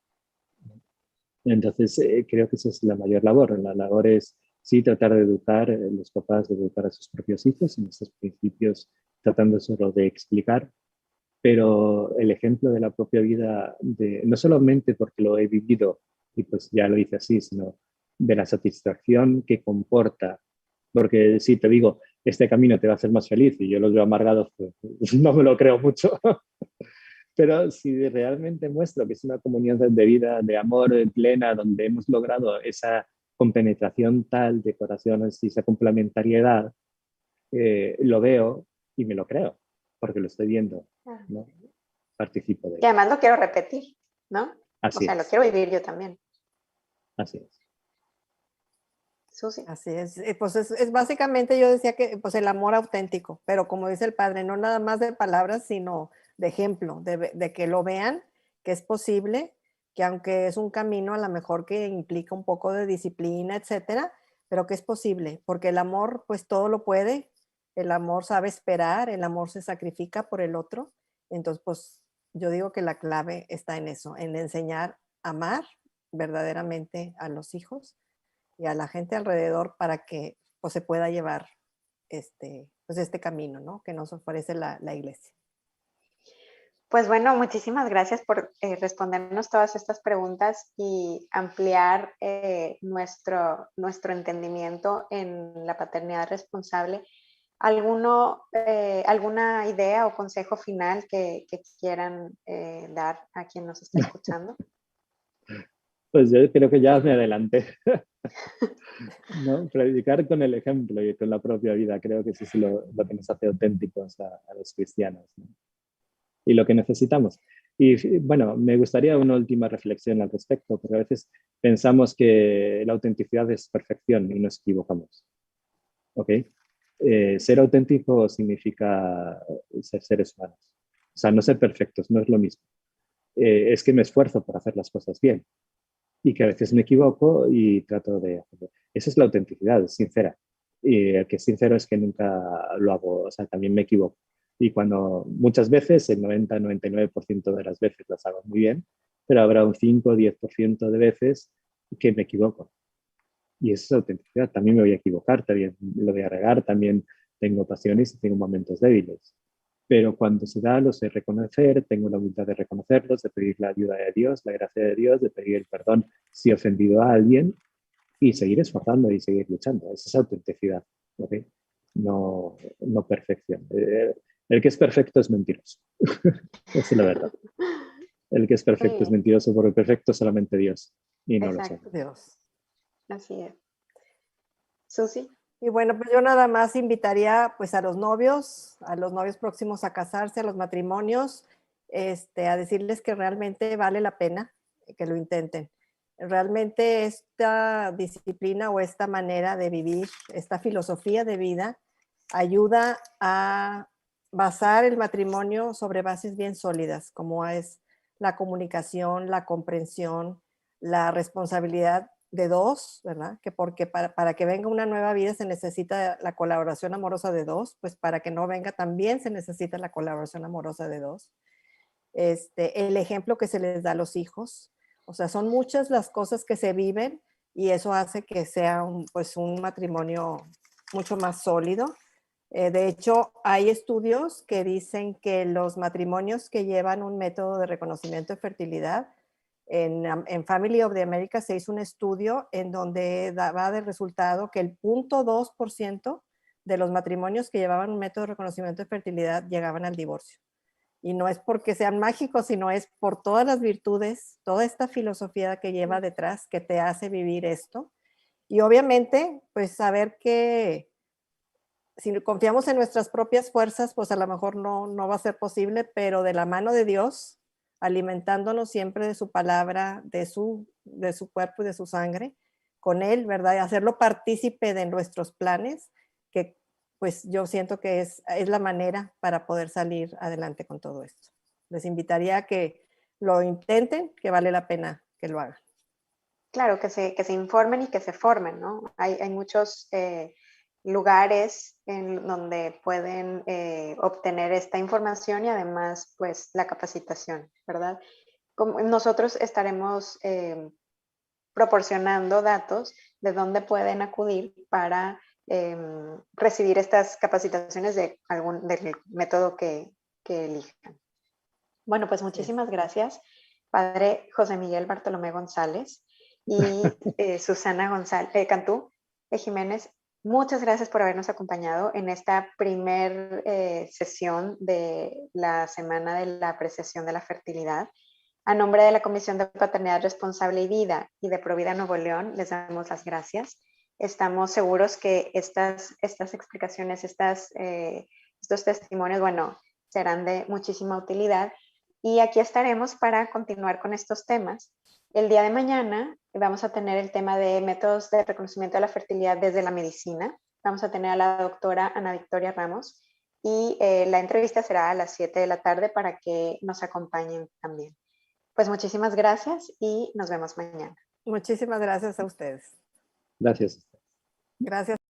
Entonces, creo que esa es la mayor labor. La labor es, sí, tratar de educar, los papás de educar a sus propios hijos en estos principios, tratando solo de explicar, pero el ejemplo de la propia vida, no solamente porque lo he vivido y pues ya lo hice así, sino de la satisfacción que comporta. Porque si te digo, este camino te va a hacer más feliz y yo los veo amargados, pues no me lo creo mucho. Pero si realmente muestro que es una comunidad de vida, de amor plena, donde hemos logrado esa compenetración tal de corazones y esa complementariedad, lo veo y me lo creo, porque lo estoy viendo, ¿no? Participo de Y ello. además lo quiero repetir, ¿no? O Así sea, lo es, quiero vivir yo también. así es. Susi. Así es. Pues es básicamente, yo decía que pues el amor auténtico, pero como dice el padre, no nada más de palabras, sino de ejemplo, de que lo vean, que es posible, que aunque es un camino a lo mejor que implica un poco de disciplina, etcétera, pero que es posible, porque el amor pues todo lo puede, el amor sabe esperar, el amor se sacrifica por el otro. Entonces pues yo digo que la clave está en eso, en enseñar a amar verdaderamente a los hijos y a la gente alrededor para que pues, se pueda llevar pues, este camino, ¿no? Que nos ofrece la iglesia. Pues bueno, muchísimas gracias por respondernos todas estas preguntas y ampliar nuestro entendimiento en la paternidad responsable. ¿Alguna idea o consejo final que quieran dar a quien nos está escuchando? Pues yo creo que ya me adelanté, ¿no? Predicar con el ejemplo y con la propia vida, creo que eso es lo que nos hace auténticos a los cristianos, ¿no? Y lo que necesitamos. Y bueno, me gustaría una última reflexión al respecto, porque a veces pensamos que la autenticidad es perfección y nos equivocamos. ¿Ok? Ser auténtico significa ser seres humanos. O sea, no ser perfectos, no es lo mismo. Es que me esfuerzo por hacer las cosas bien y que a veces me equivoco y trato de hacerlo. Esa es la autenticidad, es sincera. Y el que es sincero es que nunca lo hago, o sea, también me equivoco. Y cuando muchas veces, el 90-99% de las veces las hago muy bien, pero habrá un 5-10% de veces que me equivoco. Y esa es autenticidad. También me voy a equivocar, también lo voy a regar, también tengo pasiones y tengo momentos débiles. Pero cuando se da, lo sé reconocer, tengo la humildad de reconocerlos, de pedir la ayuda de Dios, la gracia de Dios, de pedir el perdón si he ofendido a alguien y seguir esforzando y seguir luchando. Esa es autenticidad, ¿ok? No, no perfección. El que es perfecto es mentiroso. Esa es la verdad. El que es Muy perfecto es bien, mentiroso porque perfecto es solamente Dios y no lo exacto, somos. Dios. así es. Susi. Y bueno, pues yo nada más invitaría pues a los novios próximos a casarse, a los matrimonios, a decirles que realmente vale la pena que lo intenten. Realmente esta disciplina o esta manera de vivir, esta filosofía de vida, ayuda a basar el matrimonio sobre bases bien sólidas, como es la comunicación, la comprensión, la responsabilidad de dos, ¿verdad? Que porque para que venga una nueva vida se necesita la colaboración amorosa de dos, pues para que no venga también se necesita la colaboración amorosa de dos. El ejemplo que se les da a los hijos, o sea, son muchas las cosas que se viven y eso hace que sea pues un matrimonio mucho más sólido. De hecho, hay estudios que dicen que los matrimonios que llevan un método de reconocimiento de fertilidad, en Family of the Americas se hizo un estudio en donde daba de resultado que el 0.2% de los matrimonios que llevaban un método de reconocimiento de fertilidad llegaban al divorcio. Y no es porque sean mágicos, sino es por todas las virtudes, toda esta filosofía que lleva detrás que te hace vivir esto. Y obviamente, pues saber que si confiamos en nuestras propias fuerzas, pues a lo mejor no va a ser posible, pero de la mano de Dios, alimentándonos siempre de su palabra, de su cuerpo y de su sangre, con Él, ¿verdad? Y hacerlo partícipe de nuestros planes, que pues yo siento que es la manera para poder salir adelante con todo esto. Les invitaría a que lo intenten, que vale la pena que lo hagan. Claro, que se informen y que se formen, ¿no? Hay muchos lugares en donde pueden obtener esta información y además, pues, la capacitación, ¿verdad? Como nosotros estaremos proporcionando datos de dónde pueden acudir para recibir estas capacitaciones del método que elijan. Bueno, pues muchísimas gracias, Padre José Miguel Bartolomé González y Susana Cantú Jiménez. Muchas gracias por habernos acompañado en esta primer sesión de la Semana de la Apreciación de la Fertilidad. A nombre de la Comisión de Paternidad Responsable y Vida y de Provida Nuevo León, les damos las gracias. Estamos seguros que estas explicaciones, estos testimonios, bueno, serán de muchísima utilidad. Y aquí estaremos para continuar con estos temas. El día de mañana vamos a tener el tema de métodos de reconocimiento de la fertilidad desde la medicina. Vamos a tener a la doctora Ana Victoria Ramos y la entrevista será a las 7 de la tarde para que nos acompañen también. Pues muchísimas gracias y nos vemos mañana. Muchísimas gracias a ustedes. Gracias. Gracias.